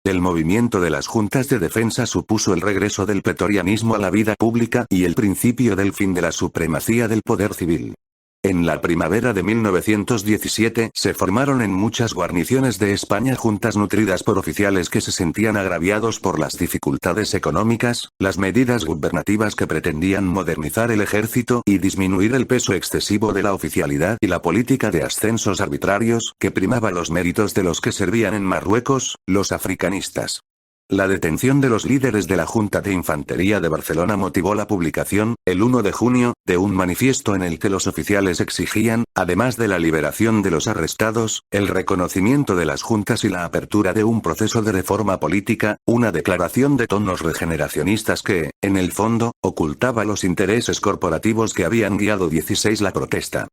El movimiento de las juntas de defensa supuso el regreso del pretorianismo a la vida pública y el principio del fin de la supremacía del poder civil. En la primavera de 1917 se formaron en muchas guarniciones de España juntas nutridas por oficiales que se sentían agraviados por las dificultades económicas, las medidas gubernativas que pretendían modernizar el ejército y disminuir el peso excesivo de la oficialidad y la política de ascensos arbitrarios que primaba los méritos de los que servían en Marruecos, los africanistas. La detención de los líderes de la Junta de Infantería de Barcelona motivó la publicación, el 1 de junio, de un manifiesto en el que los oficiales exigían, además de la liberación de los arrestados, el reconocimiento de las juntas y la apertura de un proceso de reforma política, una declaración de tonos regeneracionistas que, en el fondo, ocultaba los intereses corporativos que habían guiado 16 la protesta.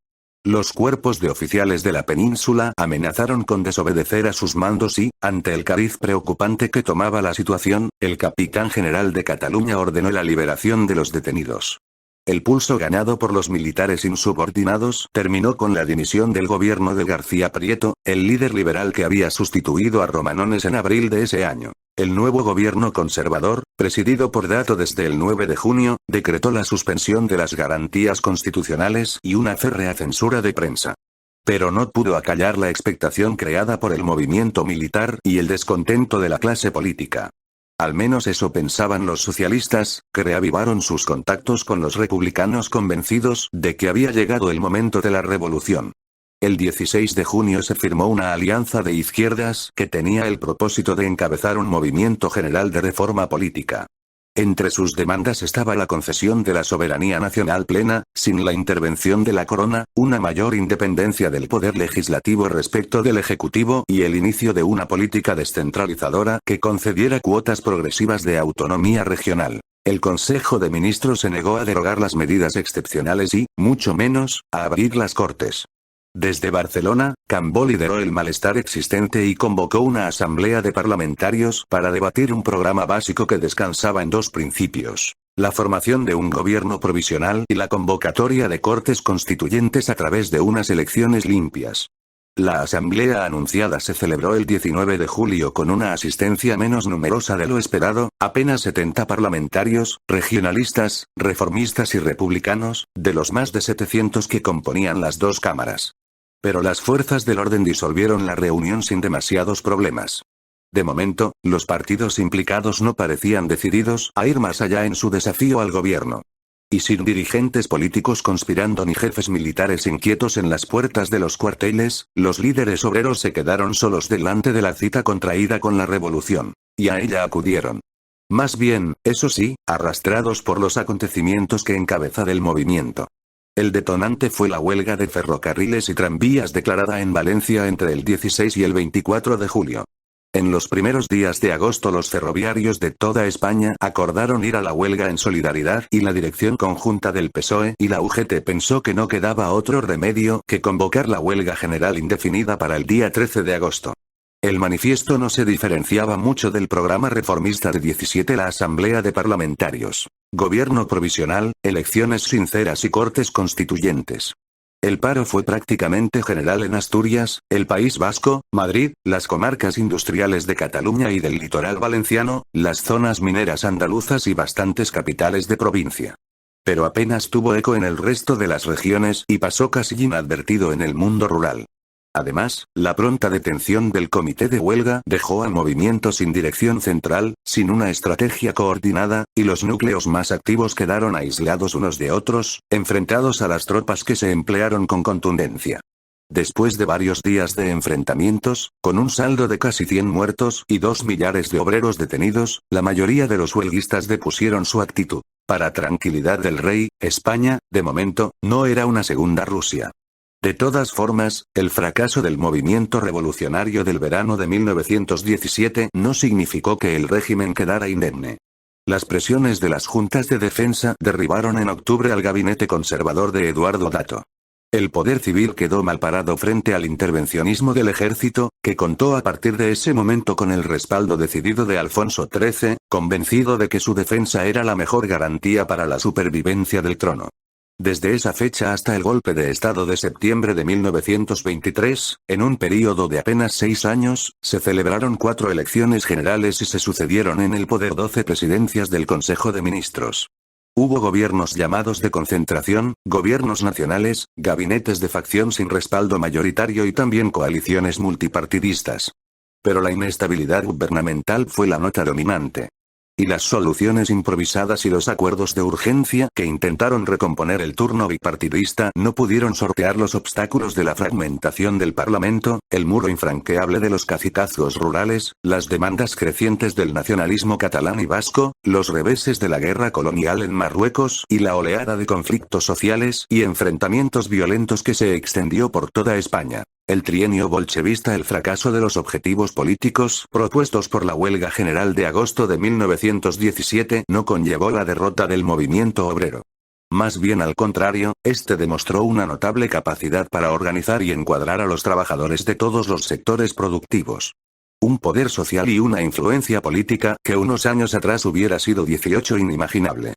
Los cuerpos de oficiales de la península amenazaron con desobedecer a sus mandos y, ante el cariz preocupante que tomaba la situación, el capitán general de Cataluña ordenó la liberación de los detenidos. El pulso ganado por los militares insubordinados terminó con la dimisión del gobierno de García Prieto, el líder liberal que había sustituido a Romanones en abril de ese año. El nuevo gobierno conservador, presidido por Dato desde el 9 de junio, decretó la suspensión de las garantías constitucionales y una férrea censura de prensa. Pero no pudo acallar la expectación creada por el movimiento militar y el descontento de la clase política. Al menos eso pensaban los socialistas, que reavivaron sus contactos con los republicanos convencidos de que había llegado el momento de la revolución. El 16 de junio se firmó una alianza de izquierdas que tenía el propósito de encabezar un movimiento general de reforma política. Entre sus demandas estaba la concesión de la soberanía nacional plena, sin la intervención de la corona, una mayor independencia del poder legislativo respecto del ejecutivo y el inicio de una política descentralizadora que concediera cuotas progresivas de autonomía regional. El Consejo de Ministros se negó a derogar las medidas excepcionales y, mucho menos, a abrir las Cortes. Desde Barcelona, Cambó lideró el malestar existente y convocó una asamblea de parlamentarios para debatir un programa básico que descansaba en dos principios: la formación de un gobierno provisional y la convocatoria de cortes constituyentes a través de unas elecciones limpias. La asamblea anunciada se celebró el 19 de julio con una asistencia menos numerosa de lo esperado, apenas 70 parlamentarios, regionalistas, reformistas y republicanos, de los más de 700 que componían las dos cámaras. Pero las fuerzas del orden disolvieron la reunión sin demasiados problemas. De momento, los partidos implicados no parecían decididos a ir más allá en su desafío al gobierno. Y sin dirigentes políticos conspirando ni jefes militares inquietos en las puertas de los cuarteles, los líderes obreros se quedaron solos delante de la cita contraída con la revolución. Y a ella acudieron. Más bien, eso sí, arrastrados por los acontecimientos que encabeza del movimiento. El detonante fue la huelga de ferrocarriles y tranvías declarada en Valencia entre el 16 y el 24 de julio. En los primeros días de agosto los ferroviarios de toda España acordaron ir a la huelga en solidaridad y la dirección conjunta del PSOE y la UGT pensó que no quedaba otro remedio que convocar la huelga general indefinida para el día 13 de agosto. El manifiesto no se diferenciaba mucho del programa reformista de 17 la Asamblea de Parlamentarios, Gobierno provisional, elecciones sinceras y cortes constituyentes. El paro fue prácticamente general en Asturias, el País Vasco, Madrid, las comarcas industriales de Cataluña y del litoral valenciano, las zonas mineras andaluzas y bastantes capitales de provincia. Pero apenas tuvo eco en el resto de las regiones y pasó casi inadvertido en el mundo rural. Además, la pronta detención del comité de huelga dejó al movimiento sin dirección central, sin una estrategia coordinada, y los núcleos más activos quedaron aislados unos de otros, enfrentados a las tropas que se emplearon con contundencia. Después de varios días de enfrentamientos, con un saldo de casi 100 muertos y 2 millares de obreros detenidos, la mayoría de los huelguistas depusieron su actitud. Para tranquilidad del rey, España, de momento, no era una segunda Rusia. De todas formas, el fracaso del movimiento revolucionario del verano de 1917 no significó que el régimen quedara indemne. Las presiones de las juntas de defensa derribaron en octubre al gabinete conservador de Eduardo Dato. El poder civil quedó malparado frente al intervencionismo del ejército, que contó a partir de ese momento con el respaldo decidido de Alfonso XIII, convencido de que su defensa era la mejor garantía para la supervivencia del trono. Desde esa fecha hasta el golpe de Estado de septiembre de 1923, en un período de apenas 6 años, se celebraron 4 elecciones generales y se sucedieron en el poder 12 presidencias del Consejo de Ministros. Hubo gobiernos llamados de concentración, gobiernos nacionales, gabinetes de facción sin respaldo mayoritario y también coaliciones multipartidistas. Pero la inestabilidad gubernamental fue la nota dominante. Y las soluciones improvisadas y los acuerdos de urgencia que intentaron recomponer el turno bipartidista no pudieron sortear los obstáculos de la fragmentación del Parlamento, el muro infranqueable de los cacicazgos rurales, las demandas crecientes del nacionalismo catalán y vasco, los reveses de la guerra colonial en Marruecos y la oleada de conflictos sociales y enfrentamientos violentos que se extendió por toda España. El trienio bolchevista, el fracaso de los objetivos políticos propuestos por la huelga general de agosto de 1917 no conllevó la derrota del movimiento obrero. Más bien al contrario, este demostró una notable capacidad para organizar y encuadrar a los trabajadores de todos los sectores productivos. Un poder social y una influencia política que unos años atrás hubiera sido 18 inimaginable.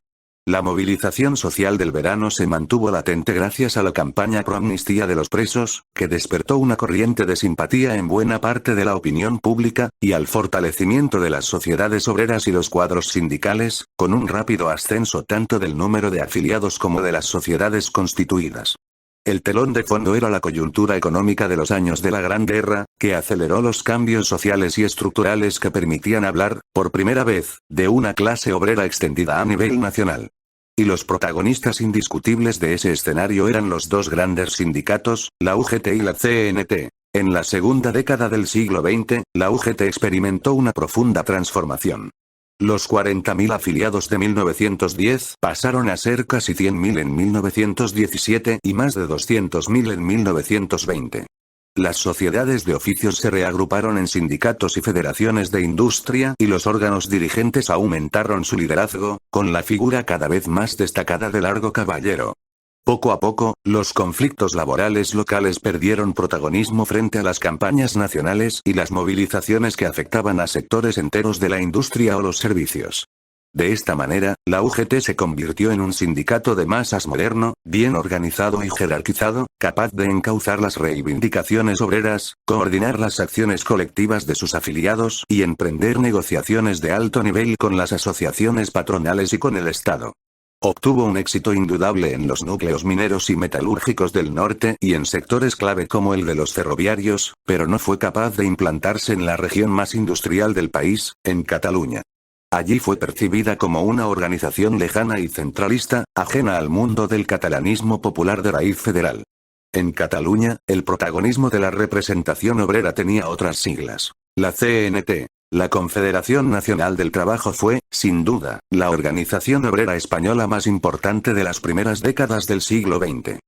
La movilización social del verano se mantuvo latente gracias a la campaña pro-amnistía de los presos, que despertó una corriente de simpatía en buena parte de la opinión pública, y al fortalecimiento de las sociedades obreras y los cuadros sindicales, con un rápido ascenso tanto del número de afiliados como de las sociedades constituidas. El telón de fondo era la coyuntura económica de los años de la Gran Guerra, que aceleró los cambios sociales y estructurales que permitían hablar, por primera vez, de una clase obrera extendida a nivel nacional. Y los protagonistas indiscutibles de ese escenario eran los dos grandes sindicatos, la UGT y la CNT. En la segunda década del siglo XX, la UGT experimentó una profunda transformación. Los 40.000 afiliados de 1910 pasaron a ser casi 100.000 en 1917 y más de 200.000 en 1920. Las sociedades de oficios se reagruparon en sindicatos y federaciones de industria y los órganos dirigentes aumentaron su liderazgo, con la figura cada vez más destacada de Largo Caballero. Poco a poco, los conflictos laborales locales perdieron protagonismo frente a las campañas nacionales y las movilizaciones que afectaban a sectores enteros de la industria o los servicios. De esta manera, la UGT se convirtió en un sindicato de masas moderno, bien organizado y jerarquizado, capaz de encauzar las reivindicaciones obreras, coordinar las acciones colectivas de sus afiliados y emprender negociaciones de alto nivel con las asociaciones patronales y con el Estado. Obtuvo un éxito indudable en los núcleos mineros y metalúrgicos del norte y en sectores clave como el de los ferroviarios, pero no fue capaz de implantarse en la región más industrial del país, en Cataluña. Allí fue percibida como una organización lejana y centralista, ajena al mundo del catalanismo popular de raíz federal. En Cataluña, el protagonismo de la representación obrera tenía otras siglas. La CNT, la Confederación Nacional del Trabajo fue, sin duda, la organización obrera española más importante de las primeras décadas del siglo XX.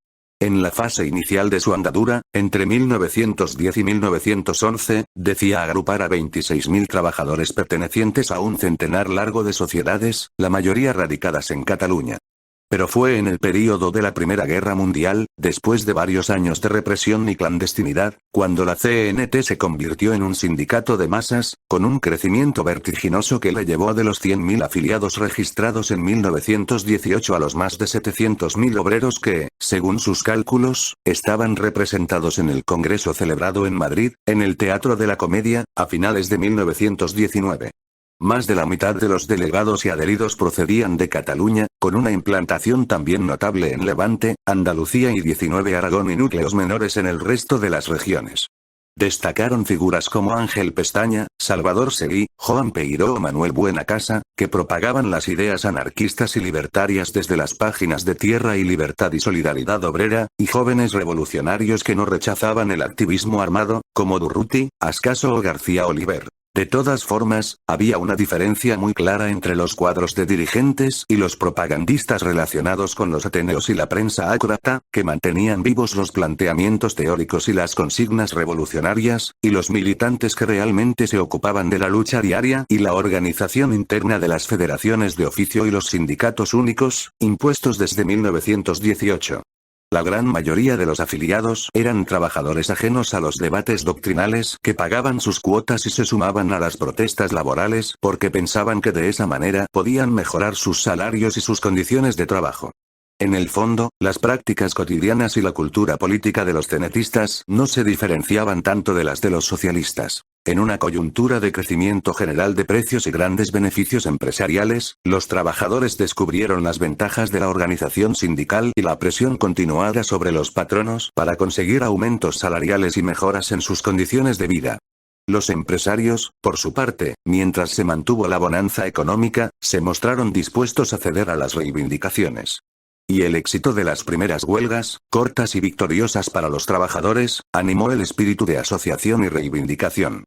En la fase inicial de su andadura, entre 1910 y 1911, decía agrupar a 26.000 trabajadores pertenecientes a un centenar largo de sociedades, la mayoría radicadas en Cataluña. Pero fue en el período de la Primera Guerra Mundial, después de varios años de represión y clandestinidad, cuando la CNT se convirtió en un sindicato de masas, con un crecimiento vertiginoso que le llevó de los 100.000 afiliados registrados en 1918 a los más de 700.000 obreros que, según sus cálculos, estaban representados en el Congreso celebrado en Madrid, en el Teatro de la Comedia, a finales de 1919. Más de la mitad de los delegados y adheridos procedían de Cataluña, con una implantación también notable en Levante, Andalucía y 19 Aragón y núcleos menores en el resto de las regiones. Destacaron figuras como Ángel Pestaña, Salvador Seguí, Joan Peiró o Manuel Buenacasa, que propagaban las ideas anarquistas y libertarias desde las páginas de Tierra y Libertad y Solidaridad Obrera, y jóvenes revolucionarios que no rechazaban el activismo armado, como Durruti, Ascaso o García Oliver. De todas formas, había una diferencia muy clara entre los cuadros de dirigentes y los propagandistas relacionados con los ateneos y la prensa ácrata, que mantenían vivos los planteamientos teóricos y las consignas revolucionarias, y los militantes que realmente se ocupaban de la lucha diaria y la organización interna de las federaciones de oficio y los sindicatos únicos, impuestos desde 1918. La gran mayoría de los afiliados eran trabajadores ajenos a los debates doctrinales que pagaban sus cuotas y se sumaban a las protestas laborales porque pensaban que de esa manera podían mejorar sus salarios y sus condiciones de trabajo. En el fondo, las prácticas cotidianas y la cultura política de los cenetistas no se diferenciaban tanto de las de los socialistas. En una coyuntura de crecimiento general de precios y grandes beneficios empresariales, los trabajadores descubrieron las ventajas de la organización sindical y la presión continuada sobre los patronos para conseguir aumentos salariales y mejoras en sus condiciones de vida. Los empresarios, por su parte, mientras se mantuvo la bonanza económica, se mostraron dispuestos a ceder a las reivindicaciones. Y el éxito de las primeras huelgas, cortas y victoriosas para los trabajadores, animó el espíritu de asociación y reivindicación.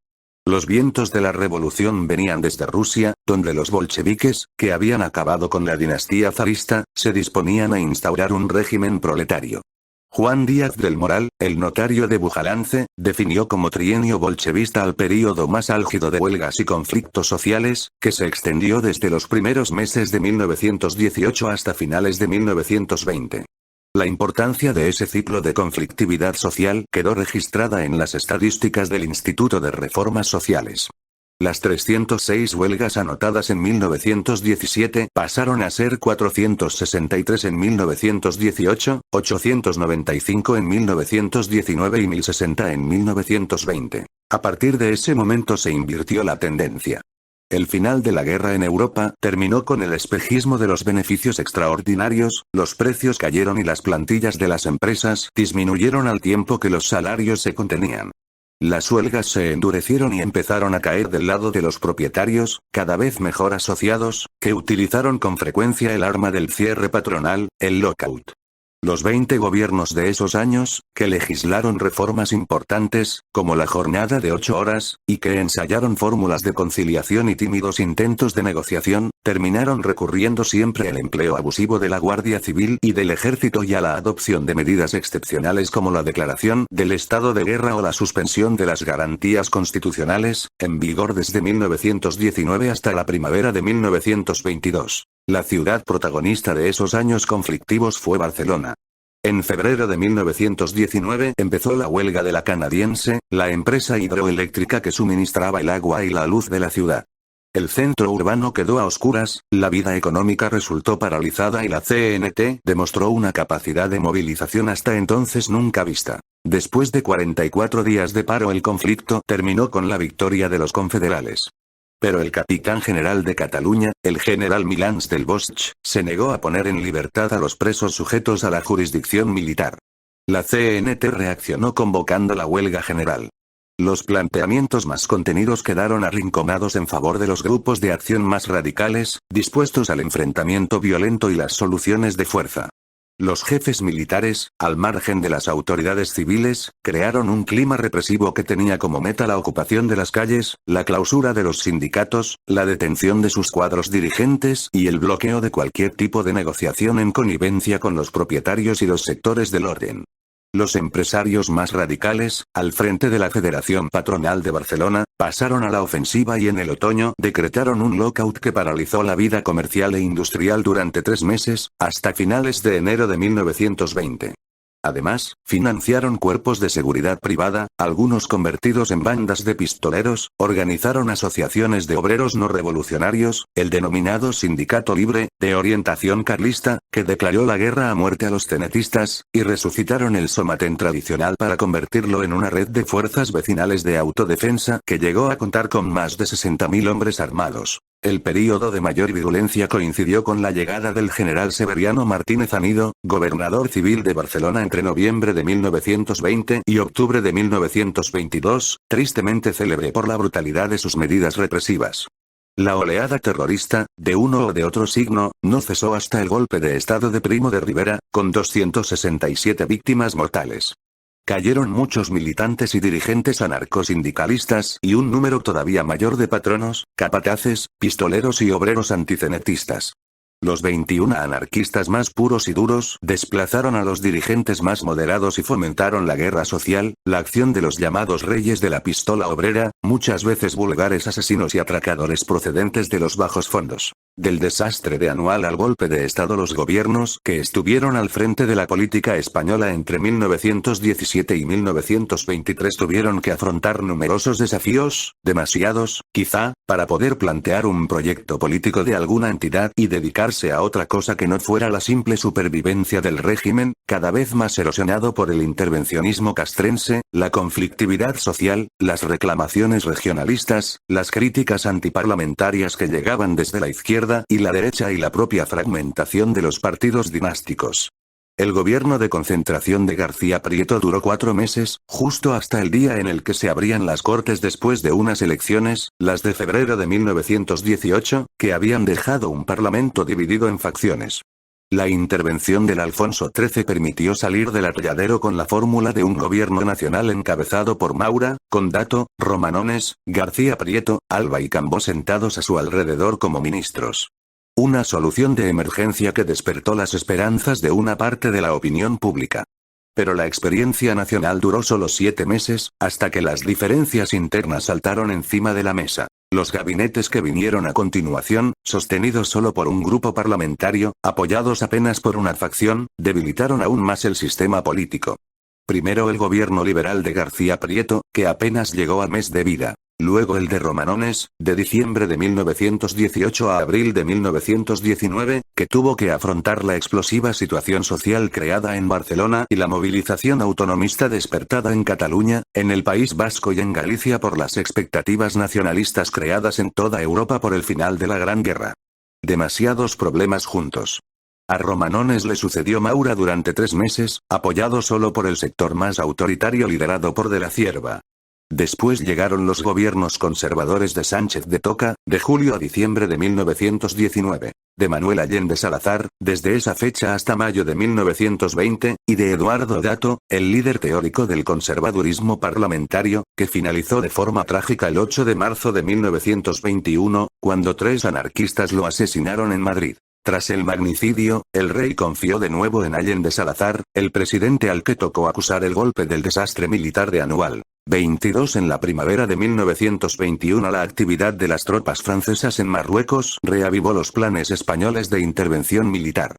Los vientos de la revolución venían desde Rusia, donde los bolcheviques, que habían acabado con la dinastía zarista, se disponían a instaurar un régimen proletario. Juan Díaz del Moral, el notario de Bujalance, definió como trienio bolchevista al período más álgido de huelgas y conflictos sociales, que se extendió desde los primeros meses de 1918 hasta finales de 1920. La importancia de ese ciclo de conflictividad social quedó registrada en las estadísticas del Instituto de Reformas Sociales. Las 306 huelgas anotadas en 1917 pasaron a ser 463 en 1918, 895 en 1919 y 1060 en 1920. A partir de ese momento se invirtió la tendencia. El final de la guerra en Europa terminó con el espejismo de los beneficios extraordinarios, los precios cayeron y las plantillas de las empresas disminuyeron al tiempo que los salarios se contenían. Las huelgas se endurecieron y empezaron a caer del lado de los propietarios, cada vez mejor asociados, que utilizaron con frecuencia el arma del cierre patronal, el lockout. Los 20 gobiernos de esos años, que legislaron reformas importantes, como la jornada de 8 horas, y que ensayaron fórmulas de conciliación y tímidos intentos de negociación, terminaron recurriendo siempre al empleo abusivo de la Guardia Civil y del Ejército y a la adopción de medidas excepcionales como la declaración del estado de guerra o la suspensión de las garantías constitucionales, en vigor desde 1919 hasta la primavera de 1922. La ciudad protagonista de esos años conflictivos fue Barcelona. En febrero de 1919 empezó la huelga de la Canadiense, la empresa hidroeléctrica que suministraba el agua y la luz de la ciudad. El centro urbano quedó a oscuras, la vida económica resultó paralizada y la CNT demostró una capacidad de movilización hasta entonces nunca vista. Después de 44 días de paro el conflicto terminó con la victoria de los confederales. Pero el capitán general de Cataluña, el general Milans del Bosch, se negó a poner en libertad a los presos sujetos a la jurisdicción militar. La CNT reaccionó convocando la huelga general. Los planteamientos más contenidos quedaron arrinconados en favor de los grupos de acción más radicales, dispuestos al enfrentamiento violento y las soluciones de fuerza. Los jefes militares, al margen de las autoridades civiles, crearon un clima represivo que tenía como meta la ocupación de las calles, la clausura de los sindicatos, la detención de sus cuadros dirigentes y el bloqueo de cualquier tipo de negociación en connivencia con los propietarios y los sectores del orden. Los empresarios más radicales, al frente de la Federación Patronal de Barcelona, pasaron a la ofensiva y en el otoño decretaron un lockout que paralizó la vida comercial e industrial durante 3 meses, hasta finales de enero de 1920. Además, financiaron cuerpos de seguridad privada, algunos convertidos en bandas de pistoleros, organizaron asociaciones de obreros no revolucionarios, el denominado Sindicato Libre, de orientación carlista, que declaró la guerra a muerte a los tenetistas, y resucitaron el somatén tradicional para convertirlo en una red de fuerzas vecinales de autodefensa que llegó a contar con más de 60.000 hombres armados. El período de mayor virulencia coincidió con la llegada del general Severiano Martínez Anido, gobernador civil de Barcelona entre noviembre de 1920 y octubre de 1922, tristemente célebre por la brutalidad de sus medidas represivas. La oleada terrorista, de uno o de otro signo, no cesó hasta el golpe de estado de Primo de Rivera, con 267 víctimas mortales. Cayeron muchos militantes y dirigentes anarcosindicalistas y un número todavía mayor de patronos, capataces, pistoleros y obreros anticenetistas. Los 21 anarquistas más puros y duros desplazaron a los dirigentes más moderados y fomentaron la guerra social, la acción de los llamados reyes de la pistola obrera, muchas veces vulgares asesinos y atracadores procedentes de los bajos fondos. Del desastre de Anual al golpe de Estado, los gobiernos que estuvieron al frente de la política española entre 1917 y 1923 tuvieron que afrontar numerosos desafíos, demasiados, quizá, para poder plantear un proyecto político de alguna entidad y dedicarse a otra cosa que no fuera la simple supervivencia del régimen, cada vez más erosionado por el intervencionismo castrense, la conflictividad social, las reclamaciones regionalistas, las críticas antiparlamentarias que llegaban desde la izquierda y la derecha y la propia fragmentación de los partidos dinásticos. El gobierno de concentración de García Prieto duró 4 meses, justo hasta el día en el que se abrían las Cortes después de unas elecciones, las de febrero de 1918, que habían dejado un parlamento dividido en facciones. La intervención del Alfonso XIII permitió salir del atolladero con la fórmula de un gobierno nacional encabezado por Maura, Condato, Romanones, García Prieto, Alba y Cambó sentados a su alrededor como ministros. Una solución de emergencia que despertó las esperanzas de una parte de la opinión pública. Pero la experiencia nacional duró solo 7 meses, hasta que las diferencias internas saltaron encima de la mesa. Los gabinetes que vinieron a continuación, sostenidos solo por un grupo parlamentario, apoyados apenas por una facción, debilitaron aún más el sistema político. Primero el gobierno liberal de García Prieto, que apenas llegó a mes de vida. Luego el de Romanones, de diciembre de 1918 a abril de 1919, que tuvo que afrontar la explosiva situación social creada en Barcelona y la movilización autonomista despertada en Cataluña, en el País Vasco y en Galicia por las expectativas nacionalistas creadas en toda Europa por el final de la Gran Guerra. Demasiados problemas juntos. A Romanones le sucedió Maura durante 3 meses, apoyado solo por el sector más autoritario liderado por De la Cierva. Después llegaron los gobiernos conservadores de Sánchez de Toca, de julio a diciembre de 1919, de Manuel Allende Salazar, desde esa fecha hasta mayo de 1920, y de Eduardo Dato, el líder teórico del conservadurismo parlamentario, que finalizó de forma trágica el 8 de marzo de 1921, cuando 3 anarquistas lo asesinaron en Madrid. Tras el magnicidio, el rey confió de nuevo en Allende Salazar, el presidente al que tocó acusar el golpe del desastre militar de Anual. 22 En la primavera de 1921 la actividad de las tropas francesas en Marruecos reavivó los planes españoles de intervención militar.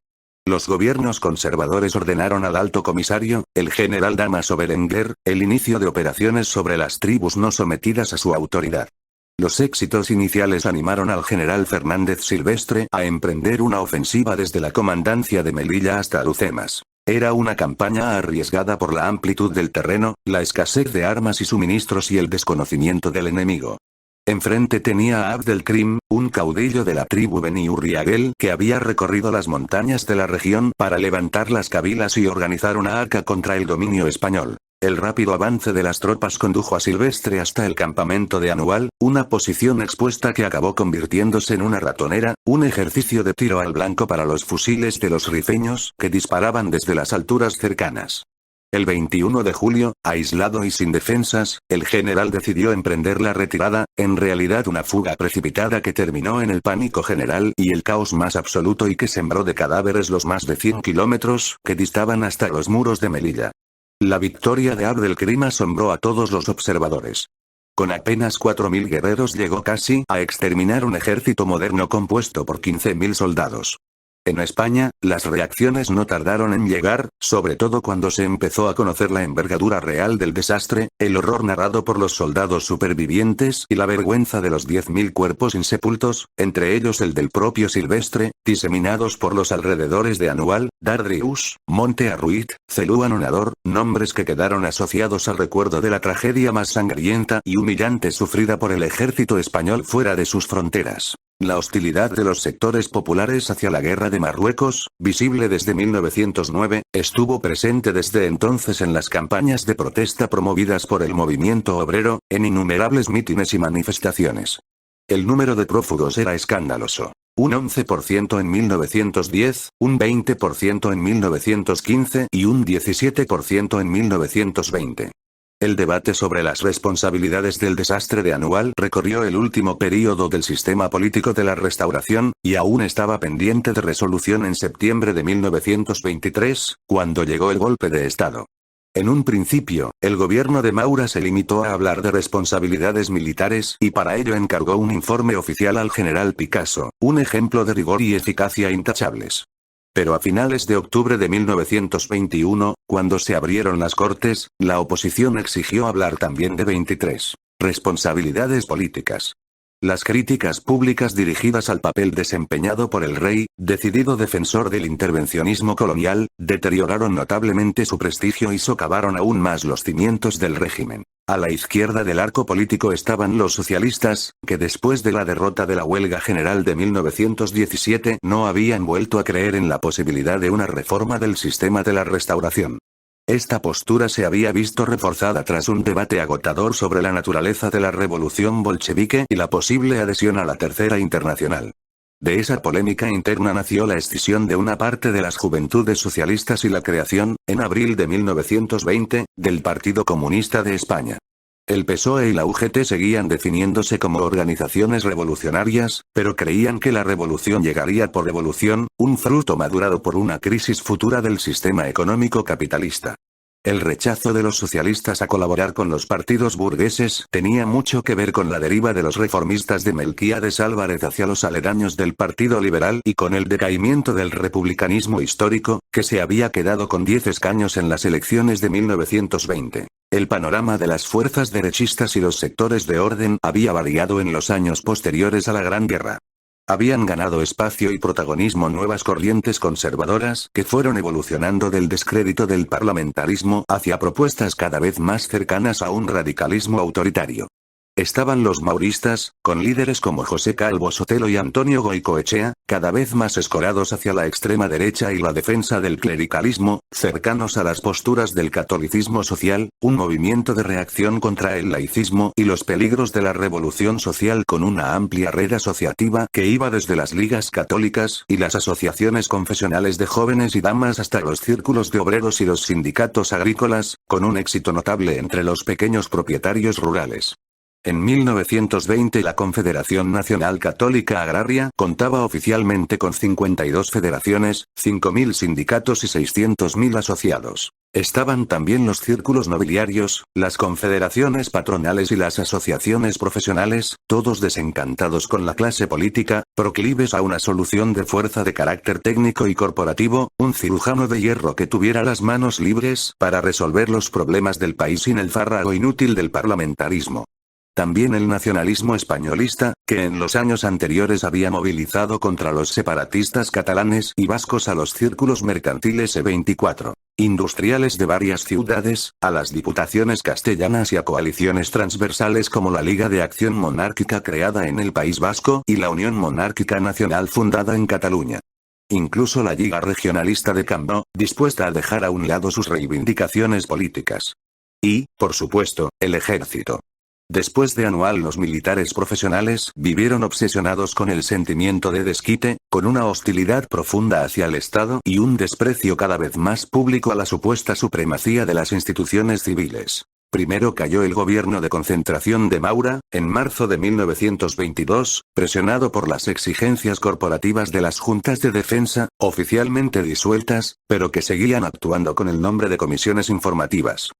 Los gobiernos conservadores ordenaron al alto comisario, el general Damaso Berenguer, el inicio de operaciones sobre las tribus no sometidas a su autoridad. Los éxitos iniciales animaron al general Fernández Silvestre a emprender una ofensiva desde la comandancia de Melilla hasta Alhucemas. Era una campaña arriesgada por la amplitud del terreno, la escasez de armas y suministros y el desconocimiento del enemigo. Enfrente tenía a Abdelkrim, un caudillo de la tribu Beni Urriaguel que había recorrido las montañas de la región para levantar las cabilas y organizar una arca contra el dominio español. El rápido avance de las tropas condujo a Silvestre hasta el campamento de Anual, una posición expuesta que acabó convirtiéndose en una ratonera, un ejercicio de tiro al blanco para los fusiles de los rifeños que disparaban desde las alturas cercanas. El 21 de julio, aislado y sin defensas, el general decidió emprender la retirada, en realidad una fuga precipitada que terminó en el pánico general y el caos más absoluto y que sembró de cadáveres los más de 100 kilómetros que distaban hasta los muros de Melilla. La victoria de Abdelkrim asombró a todos los observadores. Con apenas 4.000 guerreros llegó casi a exterminar un ejército moderno compuesto por 15.000 soldados. En España, las reacciones no tardaron en llegar, sobre todo cuando se empezó a conocer la envergadura real del desastre, el horror narrado por los soldados supervivientes y la vergüenza de los 10.000 cuerpos insepultos, entre ellos el del propio Silvestre, diseminados por los alrededores de Anual, Dardrius, Monte Arruit, Celú Anonador, nombres que quedaron asociados al recuerdo de la tragedia más sangrienta y humillante sufrida por el ejército español fuera de sus fronteras. La hostilidad de los sectores populares hacia la guerra de Marruecos, visible desde 1909, estuvo presente desde entonces en las campañas de protesta promovidas por el movimiento obrero, en innumerables mítines y manifestaciones. El número de prófugos era escandaloso. Un 11% en 1910, un 20% en 1915 y un 17% en 1920. El debate sobre las responsabilidades del desastre de Anual recorrió el último período del sistema político de la Restauración, y aún estaba pendiente de resolución en septiembre de 1923, cuando llegó el golpe de Estado. En un principio, el gobierno de Maura se limitó a hablar de responsabilidades militares y para ello encargó un informe oficial al general Picasso, un ejemplo de rigor y eficacia intachables. Pero a finales de octubre de 1921, cuando se abrieron las Cortes, la oposición exigió hablar también de 23 responsabilidades políticas. Las críticas públicas dirigidas al papel desempeñado por el rey, decidido defensor del intervencionismo colonial, deterioraron notablemente su prestigio y socavaron aún más los cimientos del régimen. A la izquierda del arco político estaban los socialistas, que después de la derrota de la huelga general de 1917 no habían vuelto a creer en la posibilidad de una reforma del sistema de la Restauración. Esta postura se había visto reforzada tras un debate agotador sobre la naturaleza de la revolución bolchevique y la posible adhesión a la Tercera Internacional. De esa polémica interna nació la escisión de una parte de las juventudes socialistas y la creación, en abril de 1920, del Partido Comunista de España. El PSOE y la UGT seguían definiéndose como organizaciones revolucionarias, pero creían que la revolución llegaría por revolución, un fruto madurado por una crisis futura del sistema económico capitalista. El rechazo de los socialistas a colaborar con los partidos burgueses tenía mucho que ver con la deriva de los reformistas de Melquíades Álvarez hacia los aledaños del Partido Liberal y con el decaimiento del republicanismo histórico, que se había quedado con 10 escaños en las elecciones de 1920. El panorama de las fuerzas derechistas y los sectores de orden había variado en los años posteriores a la Gran Guerra. Habían ganado espacio y protagonismo nuevas corrientes conservadoras que fueron evolucionando del descrédito del parlamentarismo hacia propuestas cada vez más cercanas a un radicalismo autoritario. Estaban los mauristas, con líderes como José Calvo Sotelo y Antonio Goicoechea, cada vez más escorados hacia la extrema derecha y la defensa del clericalismo, cercanos a las posturas del catolicismo social, un movimiento de reacción contra el laicismo y los peligros de la revolución social con una amplia red asociativa que iba desde las ligas católicas y las asociaciones confesionales de jóvenes y damas hasta los círculos de obreros y los sindicatos agrícolas, con un éxito notable entre los pequeños propietarios rurales. En 1920 la Confederación Nacional Católica Agraria contaba oficialmente con 52 federaciones, 5.000 sindicatos y 600.000 asociados. Estaban también los círculos nobiliarios, las confederaciones patronales y las asociaciones profesionales, todos desencantados con la clase política, proclives a una solución de fuerza de carácter técnico y corporativo, un cirujano de hierro que tuviera las manos libres para resolver los problemas del país sin el fárrago inútil del parlamentarismo. También el nacionalismo españolista, que en los años anteriores había movilizado contra los separatistas catalanes y vascos a los círculos mercantiles E24, industriales de varias ciudades, a las diputaciones castellanas y a coaliciones transversales como la Liga de Acción Monárquica creada en el País Vasco y la Unión Monárquica Nacional fundada en Cataluña. Incluso la Lliga Regionalista de Cambó, dispuesta a dejar a un lado sus reivindicaciones políticas. Y, por supuesto, el ejército. Después de anual los militares profesionales vivieron obsesionados con el sentimiento de desquite, con una hostilidad profunda hacia el Estado y un desprecio cada vez más público a la supuesta supremacía de las instituciones civiles. Primero cayó el gobierno de concentración de Maura, en marzo de 1922, presionado por las exigencias corporativas de las juntas de defensa, oficialmente disueltas, pero que seguían actuando con el nombre de comisiones informativas.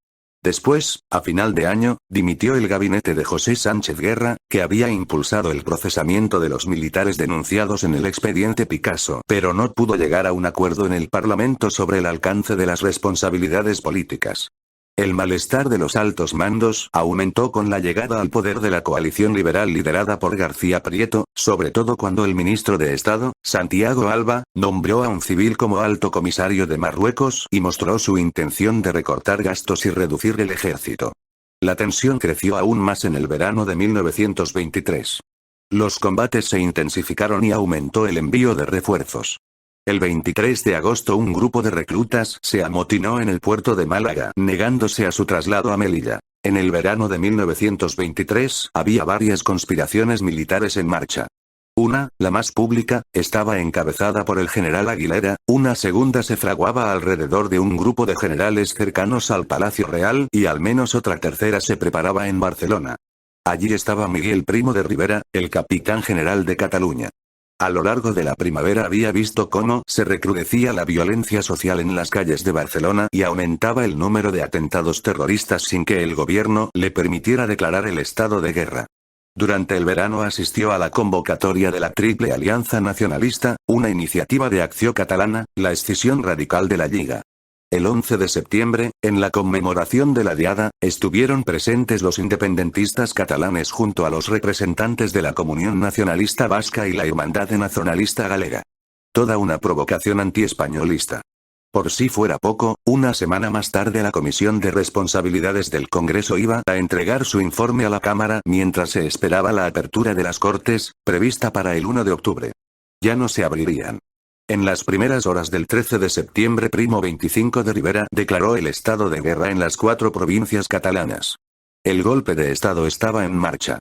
Después, a final de año, dimitió el gabinete de José Sánchez Guerra, que había impulsado el procesamiento de los militares denunciados en el expediente Picasso, pero no pudo llegar a un acuerdo en el Parlamento sobre el alcance de las responsabilidades políticas. El malestar de los altos mandos aumentó con la llegada al poder de la coalición liberal liderada por García Prieto, sobre todo cuando el ministro de Estado, Santiago Alba, nombró a un civil como alto comisario de Marruecos y mostró su intención de recortar gastos y reducir el ejército. La tensión creció aún más en el verano de 1923. Los combates se intensificaron y aumentó el envío de refuerzos. El 23 de agosto un grupo de reclutas se amotinó en el puerto de Málaga, negándose a su traslado a Melilla. En el verano de 1923, había varias conspiraciones militares en marcha. Una, la más pública, estaba encabezada por el general Aguilera, una segunda se fraguaba alrededor de un grupo de generales cercanos al Palacio Real y al menos otra tercera se preparaba en Barcelona. Allí estaba Miguel Primo de Rivera, el capitán general de Cataluña. A lo largo de la primavera había visto cómo se recrudecía la violencia social en las calles de Barcelona y aumentaba el número de atentados terroristas sin que el gobierno le permitiera declarar el estado de guerra. Durante el verano asistió a la convocatoria de la Triple Alianza Nacionalista, una iniciativa de Acció Catalana, la escisión radical de la Lliga. El 11 de septiembre, en la conmemoración de la Diada, estuvieron presentes los independentistas catalanes junto a los representantes de la Comunión Nacionalista Vasca y la Hermandad Nacionalista Galega. Toda una provocación antiespañolista. Por si fuera poco, una semana más tarde la Comisión de Responsabilidades del Congreso iba a entregar su informe a la Cámara mientras se esperaba la apertura de las Cortes, prevista para el 1 de octubre. Ya no se abrirían. En las primeras horas del 13 de septiembre Primo 25 de Rivera declaró el estado de guerra en las 4 provincias catalanas. El golpe de Estado estaba en marcha.